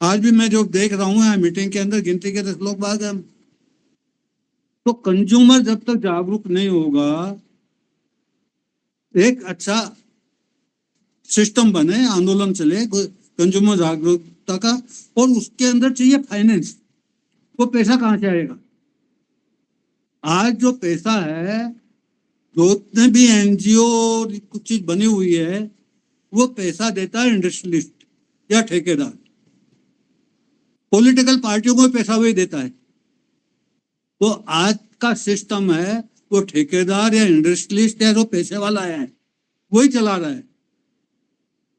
आज भी मैं जो देख रहा हूँ मीटिंग के अंदर गिनती के 10 लोग बाग हैं, तो कंज्यूमर जब तक जागरूक नहीं होगा, एक अच्छा सिस्टम बने, आंदोलन चले कंज्यूमर जागरूकता का, और उसके अंदर चाहिए फाइनेंस। वो पैसा कहाँ से आएगा? आज जो पैसा है, जितने भी एनजीओ कुछ चीज बनी हुई है, वो पैसा देता है इंडस्ट्रियलिस्ट या ठेकेदार। पॉलिटिकल पार्टियों को पैसा वही देता है। तो आज का सिस्टम है, वो ठेकेदार या इंडस्ट्रियलिस्ट या जो पैसे वाला है वही चला रहा है।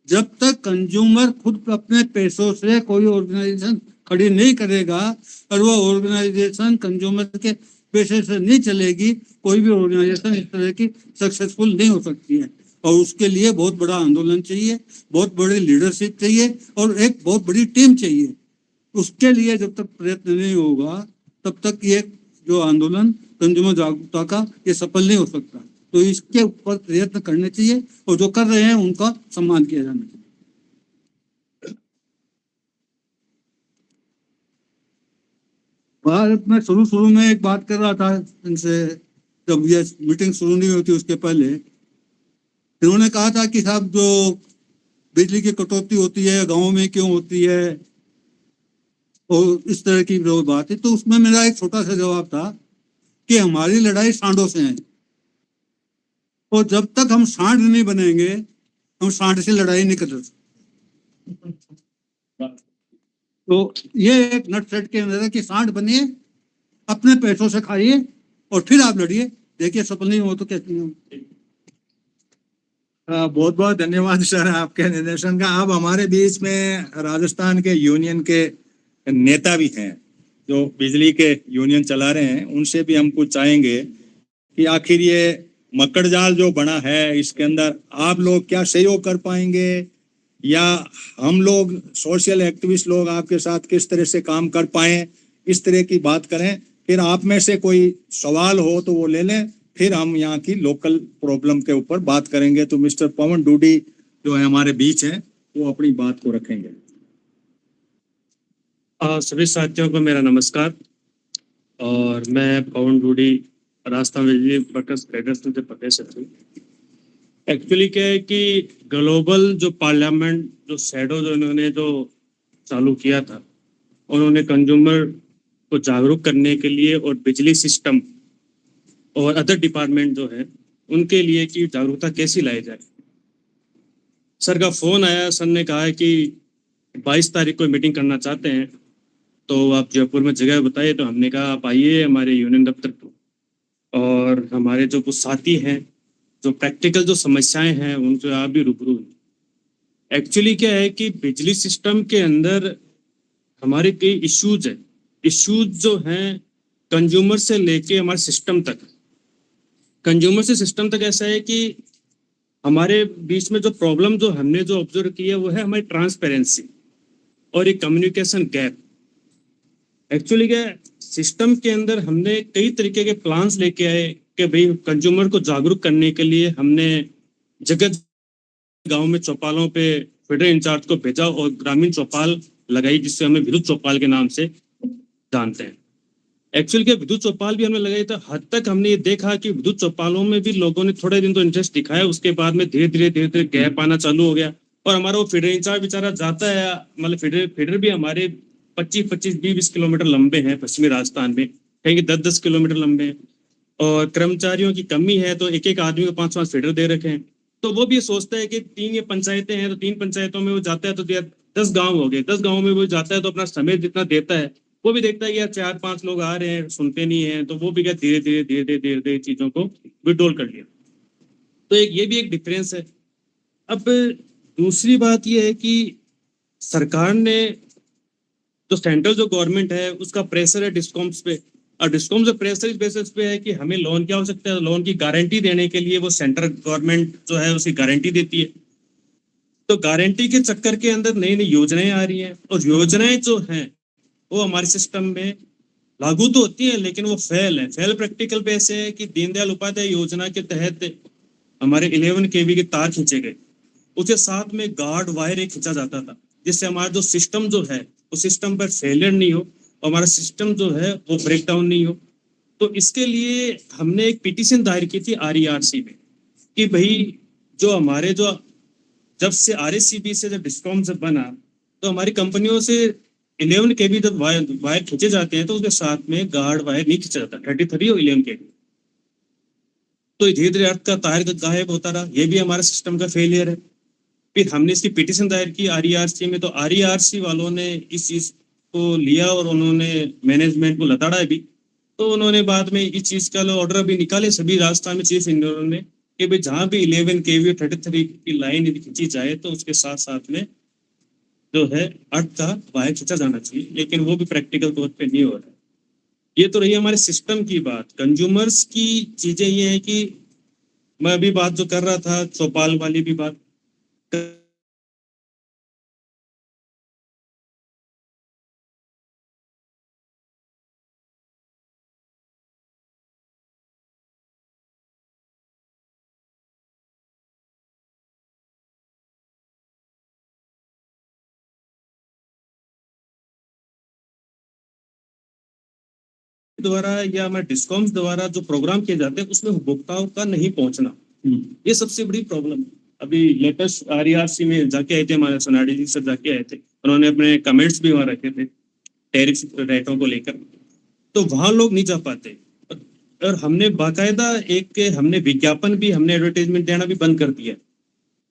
जब तक कंज्यूमर खुद अपने पैसों से कोई ऑर्गेनाइजेशन खड़ी नहीं करेगा और वो ऑर्गेनाइजेशन कंज्यूमर के पैसे से नहीं चलेगी, कोई भी ऑर्गेनाइजेशन इस तरह की सक्सेसफुल नहीं हो सकती है। और उसके लिए बहुत बड़ा आंदोलन चाहिए, बहुत बड़ी लीडरशिप चाहिए और एक बहुत बड़ी टीम चाहिए। उसके लिए जब तक प्रयत्न नहीं होगा तब तक ये जो आंदोलन कंज्यूमर जागरूकता का ये सफल नहीं हो सकता। तो इसके ऊपर प्रयत्न करने चाहिए और जो कर रहे हैं उनका सम्मान किया जाना चाहिए। भारत में शुरू में एक बात कर रहा था इनसे, जब ये मीटिंग शुरू नहीं होती उसके पहले इन्होंने कहा था कि साहब जो बिजली की कटौती होती है गाँव में क्यों होती है और इस तरह की जो बात है। तो उसमें मेरा एक छोटा सा जवाब था कि हमारी लड़ाई सांडों से है, और जब तक हम सांड नहीं बनेंगे हम सांड से लड़ाई नहीं कर सकते। तो ये एक नट सेट के अंदर है कि सांड बनिए, अपने पैसों से खाइए और फिर आप लड़िए, देखिए सफल नहीं हो तो कैसे नहीं हो। बहुत बहुत धन्यवाद सर आपके निर्देशन का। अब हमारे बीच में राजस्थान के यूनियन के नेता भी हैं जो बिजली के यूनियन चला रहे हैं, उनसे भी हम कुछ चाहेंगे कि आखिर ये मकड़ जाल जो बना है इसके अंदर आप लोग क्या सहयोग कर पाएंगे, या हम लोग सोशल एक्टिविस्ट लोग आपके साथ किस तरह से काम कर पाए, इस तरह की बात करें। फिर आप में से कोई सवाल हो तो वो ले लें, फिर हम यहाँ की लोकल प्रॉब्लम के ऊपर बात करेंगे। तो मिस्टर पवन डूडी जो है हमारे बीच हैं, वो अपनी बात को रखेंगे। सभी साथियों को मेरा नमस्कार, और मैं पवन डूडी राजस्थान बिजली वर्कर्स फेडरेशन से प्रदेश सचिव। एक्चुअली क्या है कि ग्लोबल जो पार्लियामेंट जो शैडो जो इन्होंने जो चालू किया था, उन्होंने कंज्यूमर को जागरूक करने के लिए और बिजली सिस्टम और अदर डिपार्टमेंट जो है उनके लिए कि जागरूकता कैसी लाई जाए। सर का फोन आया, सर ने कहा है कि 22 तारीख को मीटिंग करना चाहते हैं तो आप जयपुर में जगह बताइए। तो हमने कहा आप आइए हमारे यूनियन दफ्तर को, और हमारे जो कुछ साथी हैं जो प्रैक्टिकल जो समस्याएं हैं उनसे आप भी रूबरू। एक्चुअली क्या है कि बिजली सिस्टम के अंदर हमारे कई इश्यूज है। इश्यूज जो हैं कंज्यूमर से लेके हमारे सिस्टम तक, कंज्यूमर से सिस्टम तक ऐसा है कि हमारे बीच में जो प्रॉब्लम जो हमने जो ऑब्जर्व की है वो है हमारी ट्रांसपेरेंसी और एक कम्युनिकेशन गैप। एक्चुअली क्या सिस्टम के अंदर हमने कई तरीके के प्लान्स लेके आए कि भाई कंज्यूमर को जागरूक करने के लिए हमने जगह गांव में चौपालों पे फेडरल इंचार्ज को भेजा और ग्रामीण चौपाल लगाई, जिससे हमें विद्युत चौपाल के नाम से जानते हैं। एक्चुअली क्या विद्युत चौपाल भी हमने लगाई, तो हद तक हमने ये देखा कि विद्युत चौपालों में भी लोगों ने थोड़े दिन तो इंटरेस्ट दिखाया, उसके बाद में धीरे धीरे गैप आना चालू हो गया। और हमारा वो फीडर इंचार्ज बेचारा जाता है, मतलब फीडर भी हमारे 25-20 किलोमीटर लंबे हैं पश्चिमी राजस्थान में, कहीं 10-10 किलोमीटर लंबे हैं, और कर्मचारियों की कमी है तो एक आदमी को 5-5 फीडर दे रखे हैं। तो वो भी ये सोचता है कि 3 ये पंचायतें हैं तो 3 पंचायतों में वो जाता है तो 10 गाँव हो गए, 10 गाँव में वो जाता है तो अपना समय जितना देता है वो भी देखता है कि यार 4-5 लोग आ रहे हैं सुनते नहीं है, तो वो भी क्या धीरे धीरे चीजों को विड्रॉल कर लिया। तो ये भी एक डिफरेंस है। अब दूसरी बात ये है कि सरकार ने जो सेंट्रल जो गवर्नमेंट है उसका प्रेशर है डिस्कॉम्स पे, और डिस्कॉम जो प्रेशर इस बेसिस पे है कि हमें लोन की आवश्यकता है, लोन की गारंटी देने के लिए वो सेंट्रल गवर्नमेंट जो है उसकी गारंटी देती है। तो गारंटी के चक्कर के अंदर नई नई योजनाएं आ रही हैं, और योजनाएं जो हैं वो हमारे सिस्टम में लागू तो होती है लेकिन वो फेल प्रैक्टिकल पे ऐसे है कि दीनदयाल उपाध्याय योजना के तहत हमारे 11 kV के तार खींचे गए, उसके साथ में गार्ड वायर एक खींचा जाता था, जिससे हमारा जो सिस्टम जो है उस सिस्टम पर फेलियर नहीं हो और हमारा सिस्टम जो है वो ब्रेक डाउन नहीं हो। तो इसके लिए हमने एक पिटीशन दायर की थी RERC में कि भाई जो हमारे जो जब से RSCB से जब डिस्कॉम जब बना तो हमारी कंपनियों से 11 kV जब वायर खींचे जाते हैं तो उसके साथ में गार्ड वायर नहीं खींचा जाता, 33 और 11 kV। तो धीरे धीरे अर्थ का तार गायब होता रहा, ये भी हमारे सिस्टम का फेलियर है। फिर हमने इसकी पिटीशन दायर की RERC में, तो RERC वालों ने इस चीज को लिया और उन्होंने मैनेजमेंट को लताड़ा भी। तो उन्होंने बाद में इस चीज का ऑर्डर भी निकाले सभी राजस्थान में चीफ इंजीनियरों ने कि भाई जहां भी 11 kV और 33 की लाइन यदि खींची जाए तो उसके साथ साथ में जो है अर्थ का वायर खींचा जाना चाहिए, लेकिन वो भी प्रैक्टिकल तौर पे नहीं हो रहा है। ये तो रही हमारे सिस्टम की बात। कंज्यूमर्स की चीजें ये है कि मैं अभी बात जो कर रहा था चौपाल वाली भी बात द्वारा या मैं डिस्कॉम्स द्वारा जो प्रोग्राम किए जाते हैं उसमें उपभोक्ताओं का नहीं पहुंचना, ये सबसे बड़ी प्रॉब्लम है। अभी लेटेस्ट RERC में जाके आए थे, हमारे सोनाडी जी सर जाके आए थे, उन्होंने अपने कमेंट्स भी वहां रखे थे टैरिफ रेटों को लेकर, तो वहां लोग नहीं जा पाते। और हमने बाकायदा हमने विज्ञापन भी, हमने एडवर्टाइजमेंट देना भी बंद कर दिया।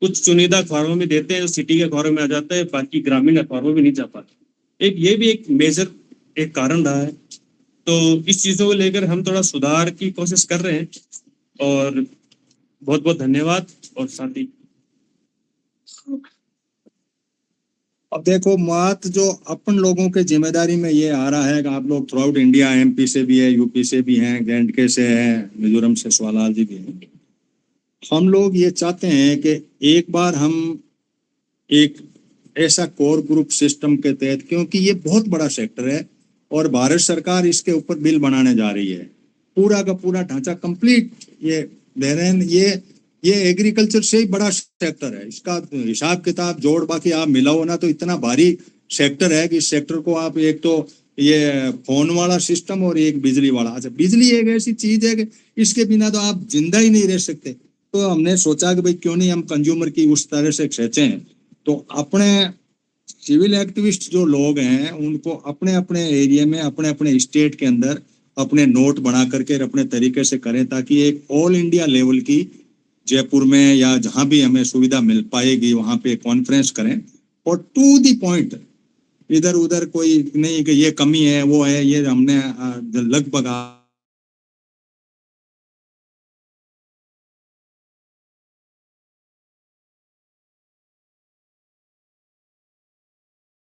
कुछ चुनिंदा अखबारों में देते हैं जो सिटी के अखबारों में आ जाता है, बाकी ग्रामीण अखबारों में नहीं जा पाते। ये भी एक मेजर एक कारण रहा है। तो इस चीजों को लेकर हम थोड़ा सुधार की कोशिश कर रहे हैं और बहुत बहुत धन्यवाद। और साथ ही अब देखो बात जो अपन लोगों के जिम्मेदारी में ये आ रहा है कि आप लोग थ्रू आउट इंडिया, MP से भी है, UP से भी हैं, J&K से है, मिजोरम से सवालाल जी भी हैं। हम लोग ये चाहते हैं कि एक बार हम एक ऐसा कोर ग्रुप सिस्टम के तहत, क्योंकि ये बहुत बड़ा सेक्टर है और भारत सरकार इसके ऊपर बिल बनाने जा रही है, पूरा का पूरा ढांचा कंप्लीट ये दे रहे हैं। ये एग्रीकल्चर से ही बड़ा सेक्टर है, इसका हिसाब किताब जोड़ बाकी आप मिलाओ ना तो इतना भारी सेक्टर है कि इस सेक्टर को आप एक तो ये फोन वाला सिस्टम और एक बिजली वाला, अच्छा बिजली एक ऐसी चीज है कि इसके बिना तो आप जिंदा ही नहीं रह सकते। तो हमने सोचा कि भाई क्यों नहीं हम कंज्यूमर की उस तरह से खींचें। तो अपने सिविल एक्टिविस्ट जो लोग हैं उनको अपने अपने एरिया में, अपने अपने स्टेट के अंदर अपने नोट बना करके अपने तरीके से करें, ताकि एक ऑल इंडिया लेवल की जयपुर में या जहां भी हमें सुविधा मिल पाएगी वहां पे कॉन्फ्रेंस करें और टू दी पॉइंट, इधर उधर कोई नहीं कि ये कमी है वो है, ये हमने लगभग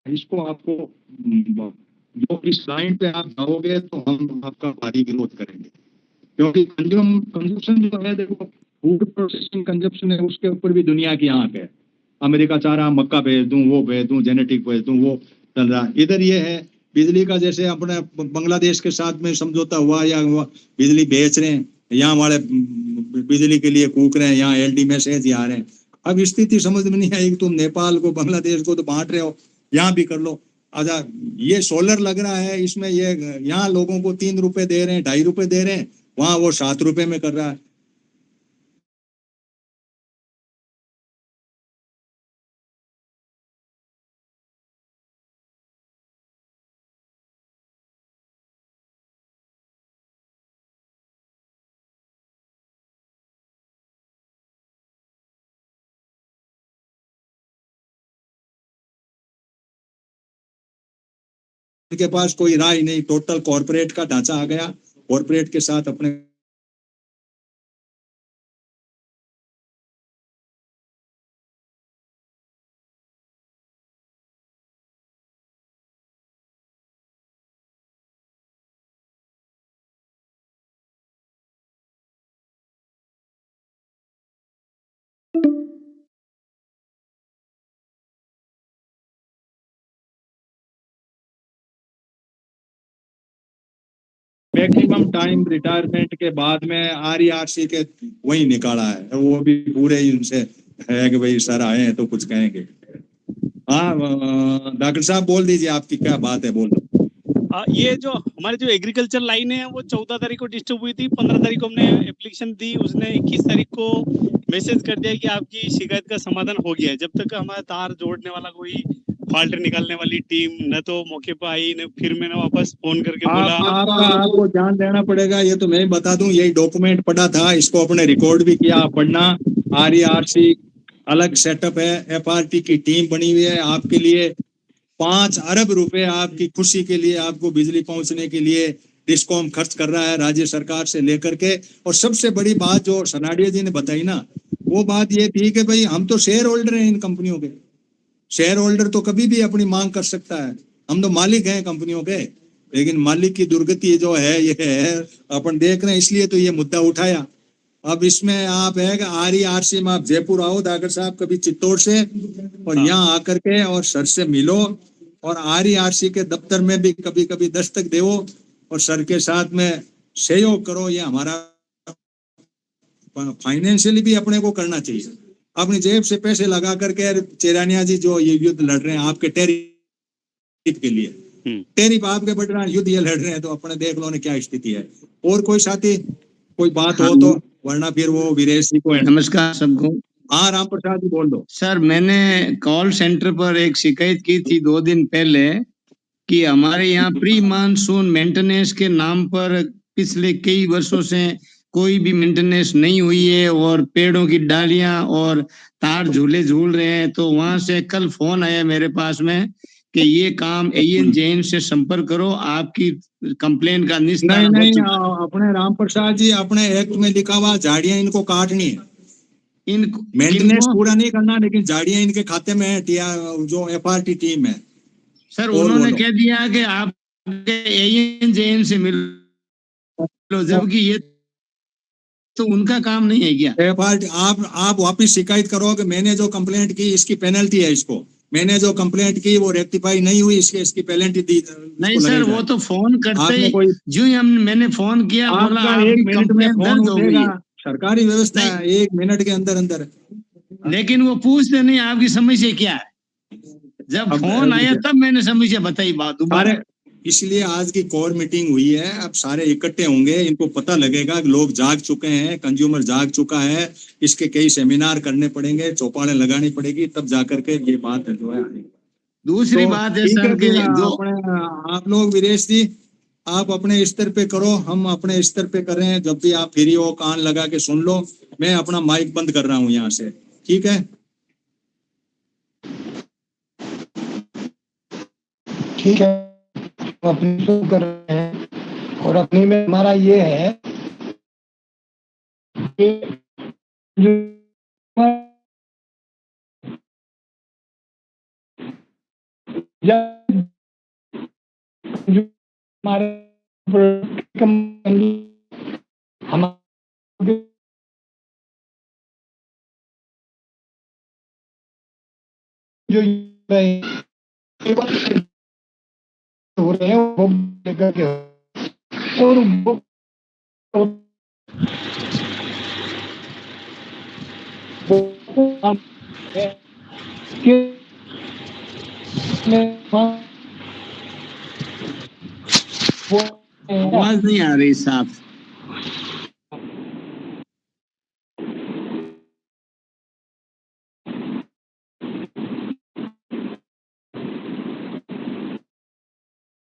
इसको आपको जो इस लाइन पे आप जाओगे तो हम आपका भारी विरोध करेंगे, क्योंकि कंजम्पशन जो है, देखो फूड प्रोसेसिंग कंजम्पशन है, उसके ऊपर भी दुनिया की आंख है। अमेरिका चाह रहा मक्का भेज दूं, वो भेज दूं, जेनेटिक भेज दूं, वो चल रहा। इधर ये है बिजली का, जैसे अपने बांग्लादेश के साथ में समझौता हुआ या बिजली बेच रहे हैं, यहाँ वाले बिजली के लिए कूक रहे हैं, यहाँ LD मैसेज आ रहे हैं। अब स्थिति समझ में नहीं आई कि तुम नेपाल को, बांग्लादेश को तो बांट रहे हो, यहाँ भी कर लो। अच्छा ये सोलर लग रहा है, इसमें ये यहाँ लोगों को 3 रुपए दे रहे हैं, 2.5 रुपए दे रहे हैं, वहां वो 7 रुपए में कर रहा है। के पास कोई राय नहीं, टोटल कॉर्पोरेट का ढांचा आ गया, कॉर्पोरेट के साथ अपने मैक्सिमम टाइम रिटायरमेंट के बाद में RERC के वही निकाला है, वो भी पूरे ही उनसे है कि भाई सर आए हैं तो कुछ कहेंगे। हाँ डॉक्टर साहब बोल दीजिए, आपकी क्या बात है, बोल। ये जो हमारे जो एग्रीकल्चर लाइन है वो 14 तारीख को डिस्टर्ब हुई थी, 15 तारीख को हमने एप्लीकेशन दी, उसने 21 तारीख को मैसेज कर दिया कि आपकी शिकायत का समाधान हो गया है। जब तक हमारा तार जोड़ने वाला कोई फाल्ट निकालने वाली टीम न तो मौके पर आई, न फिर मैंने वापस फोन करके बोला। आपको ध्यान देना पड़ेगा। ये तो मैं बता दूं, यही डॉक्यूमेंट पड़ा था, इसको अपने रिकॉर्ड भी किया, आप पढ़ना। RERC अलग सेटअप है, FRT की टीम बनी हुई है आपके लिए। 5 अरब रुपए आपकी खुशी के लिए, आपको बिजली पहुंचने के लिए डिस्कॉम खर्च कर रहा है राज्य सरकार से लेकर के। और सबसे बड़ी बात जो सनाडिया जी ने बताई ना, वो बात ये थी कि भाई हम तो शेयर होल्डर हैं इन कंपनियों के। शेयर होल्डर तो कभी भी अपनी मांग कर सकता है, हम तो मालिक हैं कंपनियों के। लेकिन मालिक की दुर्गति जो है ये है, अपन देख रहे हैं, इसलिए तो ये मुद्दा उठाया। अब इसमें आप है कि RERC में आप जयपुर आओ दागर साहब कभी चित्तौड़ से, और यहाँ आकर के और सर से मिलो, और RERC के दफ्तर में भी कभी कभी दस्तक दो और सर के साथ में सहयोग करो। ये हमारा फाइनेंशियली भी अपने को करना चाहिए। अपनी जेब से पैसे लगा करके चेरानिया जी जो ये युद्ध लड़ रहे हैं आपके टैरिफ के लिए, टैरिफ आपके बढ़ रहा है, युद्ध ये लड़ रहे हैं, तो अपने देख लो ने क्या स्थिति है। और कोई साथी कोई बात हो तो, वरना फिर वो वीरेश जी को। नमस्कार सबको। हाँ राम प्रसाद जी बोल दो। सर मैंने कॉल सेंटर पर एक शिकायत की थी 2 दिन पहले कि हमारे यहाँ प्री मानसून मेंटेनेंस के नाम पर पिछले कई वर्षों से कोई भी मेंटेनेंस नहीं हुई है और पेड़ों की डालियां और तार झूले झूल रहे हैं। तो वहां से कल फोन आया मेरे पास में कि ये काम AN से संपर्क करो, आपकी कंप्लेन का निस्तारण हो चुका है। अपने राम प्रसाद जी अपने एक्ट में लिखा हुआ झाड़ियां इनको काटनी है, इनको मेंटेनेंस पूरा नहीं करना, लेकिन झाड़ियां इनके खाते में है, जो FRT टीम है। सर उन्होंने कह दिया कि आप AN से मिलो, जबकि ये तो उनका काम नहीं है क्या? FRT आप वापस शिकायत करो कि मैंने जो कंप्लेंट की इसकी पेनल्टी है, इसको मैंने जो कंप्लेंट की वो रेक्टिफाई नहीं हुई, इसकी पेनल्टी दी। नहीं सर वो तो फोन करते ही जो ही मैंने फोन किया बोला आपका 1 मिनट में फोन उठेगा, सरकारी व्यवस्था है, 1 मिनट के अंदर अंदर। लेकिन वो पूछते नहीं आपकी समस्या क्या है। जब फोन आया तब मैंने समस्या बताई बात दोबारा। इसलिए आज की कोर मीटिंग हुई है, अब सारे इकट्ठे होंगे, इनको पता लगेगा कि लोग जाग चुके हैं, कंज्यूमर जाग चुका है। इसके कई सेमिनार करने पड़ेंगे, चौपालें लगानी पड़ेगी, तब जाकर के ये बात जो है। दूसरी बात है सर के जो आप लोग वीरेश जी आप अपने स्तर पे करो, हम अपने स्तर पे कर रहे हैं। जब भी आप फ्री हो कान लगा के सुन लो। मैं अपना माइक बंद कर रहा हूँ यहाँ से, ठीक है? ठीक है, अपनी तो कर रहे हैं और अपनी में हमारा ये है कि जो हमारे हमारे जो हो रहे हैं वो लेकर के और आवाज नहीं आ रही साफ।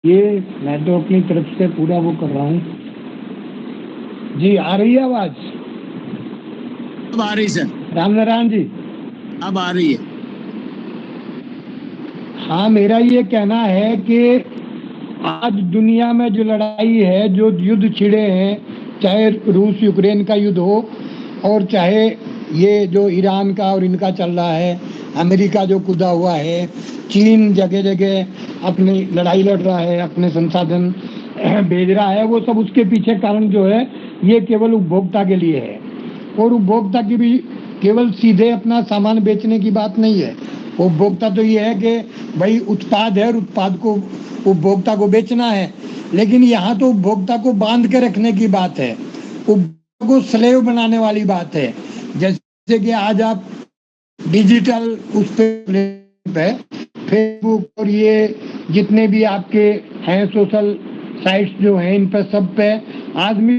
ये मैं तो अपनी तरफ से पूरा वो कर रहा हूँ जी। आ रही है आवाज? अब आ रही सर। राम नारायण जी अब आ रही है। हाँ मेरा ये कहना है कि आज दुनिया में जो लड़ाई है, जो युद्ध छिड़े हैं, चाहे रूस यूक्रेन का युद्ध हो और चाहे ये जो ईरान का और इनका चल रहा है, अमेरिका जो कूदा हुआ है, चीन जगह जगह अपनी लड़ाई लड़ रहा है, अपने संसाधन भेज रहा है, वो सब उसके पीछे कारण जो है ये केवल उपभोक्ता के लिए है। और उपभोक्ता की भी केवल सीधे अपना सामान बेचने की बात नहीं है। उपभोक्ता तो ये है कि भाई उत्पाद है और उत्पाद को उपभोक्ता को बेचना है, लेकिन यहाँ तो उपभोक्ता को बांध के रखने की बात है, उपभोक्ता को स्लेव बनाने वाली बात है। जैसे कि आज आप डिजिटल उस पे फेसबुक और ये जितने भी आपके हैं सोशल साइट्स जो हैं, इन पर सब पे आदमी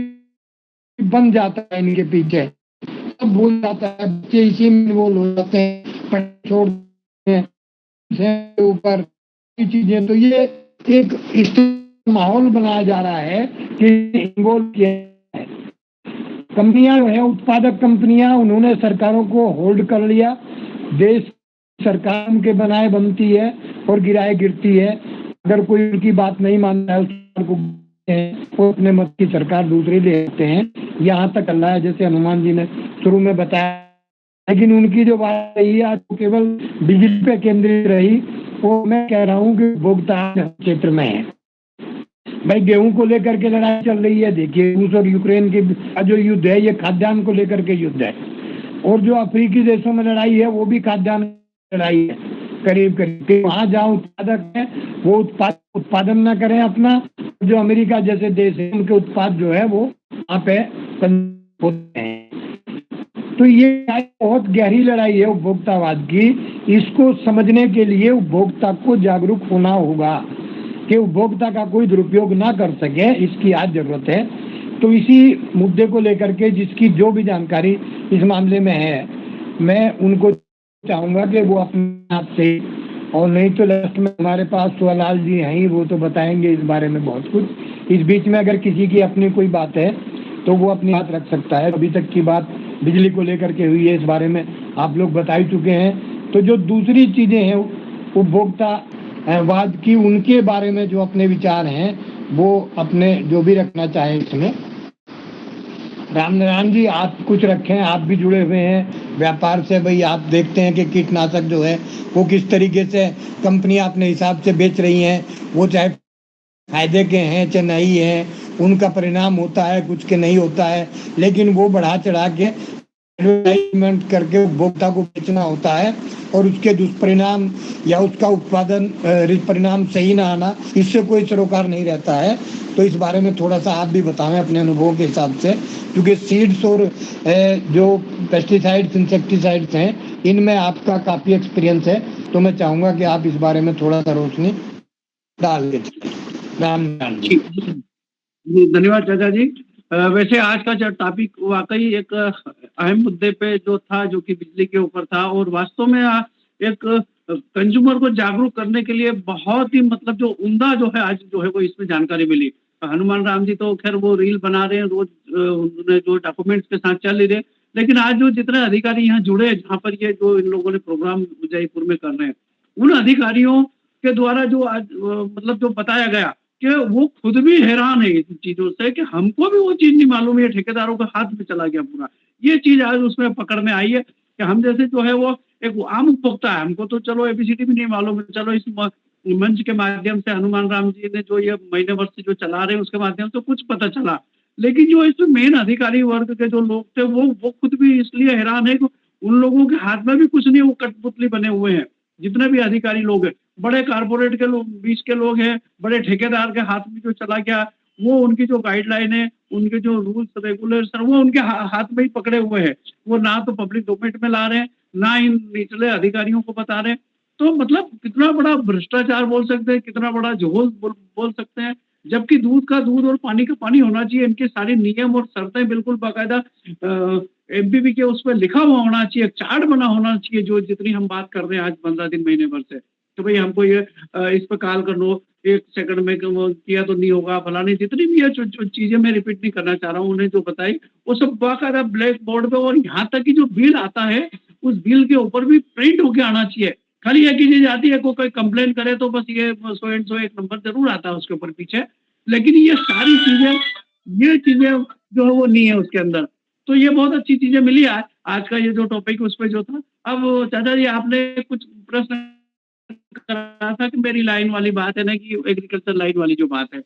बन जाता है इनके पीछे। सब भूल जाता है, बच्चे इसी में इन्वॉल्व हो जाते हैं, पढ़ाई छोड़ देते हैं के ऊपर चीजें। तो ये एक इस माहौल बनाया जा रहा है कि इन्वॉल्व किया है। कंपनियां जो है, उत्पादक कंपनियां, उन्होंने सरकारों को होल्ड कर लिया। देश सरकार के बनाए बनती है और गिराए गिरती है। अगर कोई उनकी बात नहीं मानता है, उसको वो अपने मत की सरकार दूसरी ले आते हैं। यहाँ तक अल्लाह है, जैसे हनुमान जी ने शुरू में बताया। लेकिन उनकी जो बात रही है आज तो केवल बिजली पे केंद्रित रही। वो मैं कह रहा हूँ कि उपभोक्ता क्षेत्र में है। भाई गेहूं को लेकर के लड़ाई चल रही है, देखिए रूस और यूक्रेन के जो युद्ध है, ये खाद्यान्न को लेकर के युद्ध है। और जो अफ्रीकी देशों में लड़ाई है, वो भी खाद्यान्न लड़ाई है करीब करीब। वहां जहाँ उत्पादक है वो उत्पादन न करें अपना, जो अमेरिका जैसे देश है उनके उत्पाद जो है वो वहाँ पे होते हैं। तो ये बहुत गहरी लड़ाई है उपभोक्तावाद की। इसको समझने के लिए उपभोक्ता को जागरूक होना होगा कि उपभोक्ता का कोई दुरुपयोग ना कर सके, इसकी आज जरूरत है। तो इसी मुद्दे को लेकर के जिसकी जो भी जानकारी इस मामले में है, मैं उनको चाहूंगा कि वो अपने आप से, और नहीं तो लास्ट में हमारे पास सुलाल जी हैं ही, वो तो बताएंगे इस बारे में बहुत कुछ। इस बीच में अगर किसी की अपनी कोई बात है तो वो अपनी बात रख सकता है। अभी तक की बात बिजली को लेकर के हुई है, इस बारे में आप लोग बता ही चुके हैं। तो जो दूसरी चीजें हैं उपभोक्ता वाद की, उनके बारे में जो अपने विचार हैं वो अपने जो भी रखना चाहें इसमें। राम नारायण जी, आप कुछ रखें, आप भी जुड़े हुए हैं व्यापार से। भाई आप देखते हैं कि कीटनाशक जो है वो किस तरीके से कंपनियां अपने हिसाब से बेच रही हैं, वो चाहे फायदे के हैं चाहे नहीं है, उनका परिणाम होता है, कुछ के नहीं होता है, लेकिन वो बढ़ा चढ़ा के एडवर्टाइजमेंट करके उपभोक्ता को बेचना होता है। और उसके दुष्परिणाम या उसका उत्पादन परिणाम सही ना आना, इससे कोई सरोकार नहीं रहता है। तो इस बारे में थोड़ा सा आप भी बताएं अपने अनुभव के हिसाब से, क्योंकि सीड्स और जो पेस्टिसाइड्स इंसेक्टिसाइड्स हैं, इनमें आपका काफ़ी एक्सपीरियंस है। तो मैं चाहूँगा कि आप इस बारे में थोड़ा सा रोशनी डाल दें। राम जी। धन्यवाद चाचा जी। वैसे आज का जो टॉपिक वाकई एक अहम मुद्दे पे जो था, जो कि बिजली के ऊपर था, और वास्तव में एक कंज्यूमर को जागरूक करने के लिए बहुत ही मतलब जो उम्दा जो है आज जो है वो इसमें जानकारी मिली। हनुमान राम जी तो खैर वो रील बना रहे हैं रोज, उन्होंने जो डॉक्यूमेंट्स के साथ चल रहे, लेकिन आज जो जितने अधिकारी यहाँ जुड़े हैं, जहाँ पर ये जो इन लोगों ने प्रोग्राम जयपुर में कर रहे हैं, उन अधिकारियों के द्वारा जो आज मतलब जो बताया गया कि वो खुद भी हैरान है इन चीजों से कि हमको भी वो चीज नहीं मालूम है, ठेकेदारों के हाथ में चला गया पूरा। ये चीज आज उसमें पकड़ में आई है कि हम जैसे जो है वो एक आम उपभोक्ता है, हमको तो चलो एबीसीडी भी नहीं मालूम है, चलो इस मंच के माध्यम से हनुमान राम जी ने जो ये महीने वर्ष से जो चला रहे हैं उसके माध्यम से कुछ पता चला। लेकिन जो इसमें मेन अधिकारी वर्ग के जो लोग थे वो खुद भी इसलिए हैरान है कि उन लोगों के हाथ में भी कुछ नहीं, वो कठपुतली बने हुए हैं। जितने भी अधिकारी लोग हैं, बड़े कारपोरेट के लोग, बीच के लोग हैं, बड़े ठेकेदार के हाथ में जो चला गया, वो उनकी जो गाइडलाइन है, उनके जो रूल्स रेगुलेशन, वो उनके हाथ में ही पकड़े हुए हैं। वो ना तो पब्लिक डोमेन में ला रहे हैं, ना इन निचले अधिकारियों को बता रहे हैं। तो मतलब कितना बड़ा भ्रष्टाचार बोल सकते हैं, कितना बड़ा झोल बोल सकते हैं। जबकि दूध का दूध और पानी का पानी होना चाहिए। इनके सारे नियम और शर्तें बिल्कुल बाकायदा एमपीपी के उसमें लिखा हुआ होना चाहिए, चार्ट बना होना चाहिए। जो जितनी हम बात कर रहे हैं आज 15 दिन महीने भर से, तो भाई हमको ये इस पर कॉल कर लो, 1 सेकंड में किया तो नहीं होगा, फलानी जितनी भी है जो चीजें मैं रिपीट नहीं करना चाह रहा हूँ, उन्हें जो बताई वो सब बाकायदा ब्लैक बोर्ड पे, और यहाँ तक कि जो बिल आता है उस बिल के ऊपर भी प्रिंट होके आना चाहिए। खाली एक ही चीज आती है, कोई कंप्लेन करे तो बस ये 100 एंड 100 एक नंबर जरूर आता है उसके ऊपर पीछे, लेकिन ये सारी चीजें, ये चीजें जो है वो नहीं है उसके अंदर। तो ये बहुत अच्छी चीजें मिली आज का ये जो टॉपिक उस पर जो था। अब चाचा जी आपने कुछ प्रश्न करा था कि मेरी लाइन वाली बात है ना, कि एग्रीकल्चर लाइन वाली जो बात है,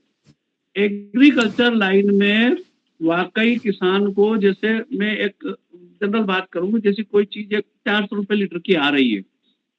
एग्रीकल्चर लाइन में वाकई किसान को, जैसे मैं एक जनरल बात करूंगा, जैसे कोई चीज 400 रुपए लीटर की आ रही है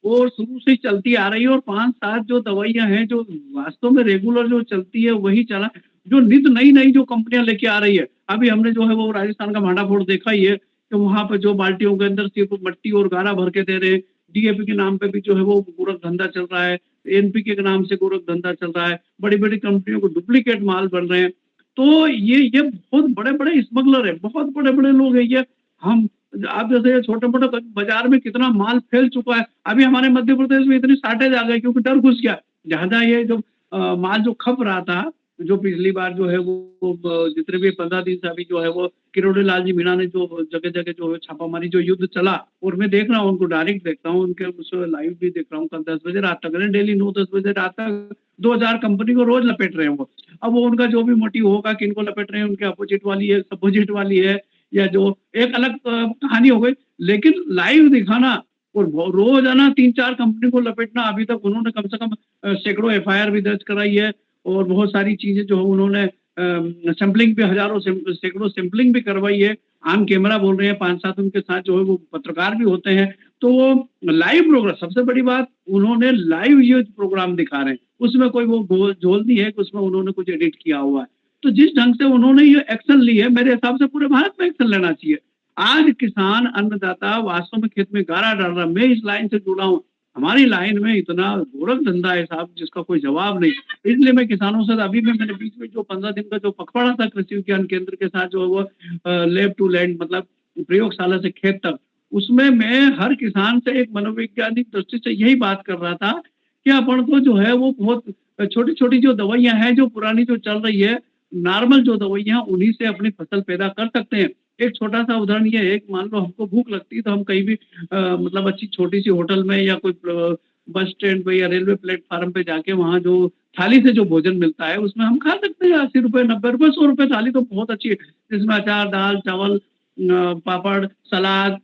और शुरू से चलती आ रही है, और 5-7 जो दवाइयां हैं जो वास्तव में रेगुलर जो चलती है वही चला, जो नित नई नई जो कंपनियां लेके आ रही है। अभी हमने जो है वो राजस्थान का भांडाफोड़ देखा ही है कि वहां पर जो बाल्टियों के अंदर सिर्फ मट्टी और गारा भर के दे रहे, डीएपी के नाम पे भी जो है वो गोरख धंधा चल रहा है, एनपीके के नाम से गोरख धंधा चल रहा है, बड़ी बड़ी कंपनियों को डुप्लीकेट माल बन रहे हैं। तो ये बहुत बड़े बड़े स्मगलर है, बहुत बड़े बड़े लोग हैं ये। हम आप जैसे छोटे मोटे बाजार में कितना माल फैल चुका है। अभी हमारे मध्य प्रदेश में इतनी शार्टेज आ गई क्योंकि डर घुस गया। जहाँ ये जो माल जो खप रहा था, जो पिछली बार जो है वो जितने भी 15 दिन से अभी जो है वो किरोड़ी लाल जी मीणा ने जो जगह जगह जो है छापामारी जो युद्ध चला, और मैं देख रहा हूँ उनको, डायरेक्ट देखता हूँ उनके, उस लाइव भी देख रहा हूँ। कल 10 बजे रात तक, डेली 9-10 बजे रात तक 2000 कंपनी को रोज लपेट रहे हैं वो। अब वो उनका जो भी मोटिव होगा, किनको लपेट रहे हैं, उनके अपोजिट वाली है, सपोजिट वाली है, या जो एक अलग कहानी हो गई। लेकिन लाइव दिखाना और रोजाना 3-4 कंपनी को लपेटना, अभी तक उन्होंने कम से कम सैकड़ों FIR भी दर्ज कराई है, और बहुत सारी चीजें जो है उन्होंने सैंपलिंग भी, हजारों सैकड़ों सैंपलिंग भी करवाई है। ऑन कैमरा बोल रहे हैं, 5-7 उनके साथ जो है वो पत्रकार भी होते हैं। तो वो लाइव प्रोग्राम, सबसे बड़ी बात उन्होंने लाइव ये प्रोग्राम दिखा रहे हैं, उसमें कोई वो झोल नहीं है कि उसमें उन्होंने कुछ एडिट किया हुआ है। तो जिस ढंग से उन्होंने ये एक्शन ली है, मेरे हिसाब से पूरे भारत में एक्शन लेना चाहिए। आज किसान अन्नदाता वास्तव में खेत में गारा डाल रहा है। मैं इस लाइन से जुड़ा हूँ, हमारी लाइन में इतना गोरख धंधा है साहब जिसका कोई जवाब नहीं। इसलिए मैं किसानों से, अभी भी मैंने बीच में जो 15 दिन का जो पखवाड़ा था कृषि विज्ञान केंद्र के साथ जो है वो लैब टू लैंड, मतलब प्रयोगशाला से खेत तक, उसमें मैं हर किसान से एक मनोवैज्ञानिक दृष्टि से यही बात कर रहा था कि अपन को जो है वो बहुत छोटी छोटी जो दवाइयां हैं, जो पुरानी जो चल रही है, नॉर्मल जो दवाइयां, उन्हीं से अपनी फसल पैदा कर सकते हैं। एक छोटा सा उदाहरण ये है, मान लो हमको भूख लगती है तो हम कहीं भी मतलब अच्छी छोटी सी होटल में या कोई बस स्टैंड पे या रेलवे प्लेटफार्म पे जाके वहाँ जो थाली से जो भोजन मिलता है उसमें हम खा सकते हैं। 80 रुपए, 90 रुपए, 100 रुपए थाली तो बहुत अच्छी है, जिसमें अचार, दाल, चावल, पापड़, सलाद,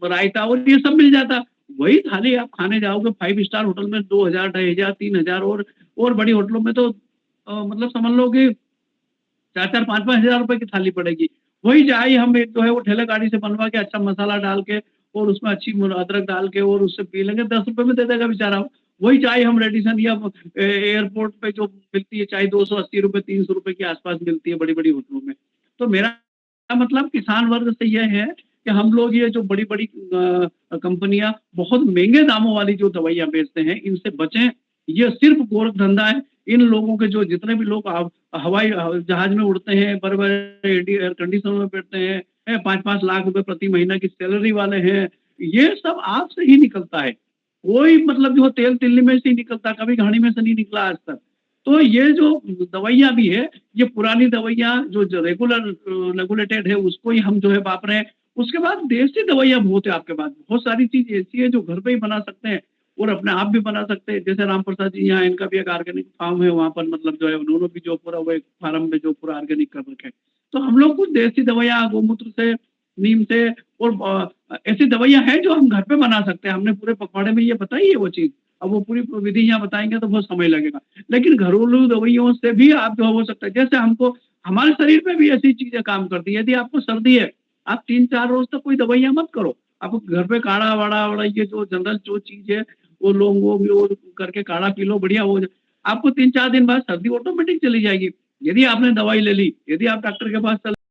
रायता और ये सब मिल जाता। वही थाली आप खाने जाओगे 5 स्टार होटल में 2000, 2500, 3000, और बड़ी होटलों में तो मतलब समझ लो कि 4-4, 5-5 हजार रुपए की थाली पड़ेगी। वही जाए हम एक जो है वो ठेला गाड़ी से बनवा के अच्छा मसाला डाल के और उसमें अच्छी अदरक डाल के और उससे पी लेंगे, 10 रुपए में दे देगा बेचारा। वही चाय हम रेडिसन या एयरपोर्ट पे जो मिलती है चाय 280 रुपए, 300 रुपए के आसपास मिलती है बड़ी बड़ी होटलों में। तो मेरा मतलब किसान वर्ग से यह है कि हम लोग ये जो बड़ी बड़ी कंपनियां बहुत महंगे दामों वाली जो दवाइयां बेचते हैं, इनसे बचें। ये सिर्फ गोरख धंधा है। इन लोगों के जो जितने भी लोग हवाई जहाज में उड़ते हैं, बड़े बड़े एयर कंडीशनर में बैठते हैं, 5-5 लाख रुपए प्रति महीना की सैलरी वाले हैं, ये सब आप से ही निकलता है। कोई मतलब जो तेल तिल्ली में से ही निकलता, कभी घानी में से नहीं निकला आज तक। तो ये जो दवाइयां भी है, ये पुरानी दवाइयां जो रेगुलेटेड है उसको ही हम जो है वाप रहे हैं। उसके बाद देसी दवाइयां बहुत है आपके पास, बहुत सारी चीज ऐसी है जो घर पे ही बना सकते हैं और अपने आप भी बना सकते हैं। जैसे राम प्रसाद जी यहाँ, इनका भी एक ऑर्गेनिक फार्म है, वहां पर मतलब जो है उन्होंने भी जो पूरा वो एक फार्म में जो पूरा ऑर्गेनिक कर रखे। तो हम लोग कुछ देसी दवाइयां गोमूत्र से, नीम से और ऐसी दवाइयां हैं जो हम घर पे बना सकते हैं। हमने पूरे पखवाड़े में ये बताई है वो चीज। अब वो पूरी विधि यहाँ बताएंगे तो बहुत समय लगेगा, लेकिन घरेलू दवाइयों से भी आप जो हो सकता है। जैसे हमको हमारे शरीर में भी ऐसी चीजें काम करती है। यदि आपको सर्दी है, आप 3-4 रोज तक कोई दवाइयां मत करो, आप घर पे काढ़ा वाड़ा ये जो जनरल जो चीज है वो लोग करके काढ़ा पी लो, बढ़िया हो जाए। आपको 3-4 दिन बाद सर्दी ऑटोमेटिक चली जाएगी। यदि आपने दवाई ले ली, यदि आप डॉक्टर के पास चल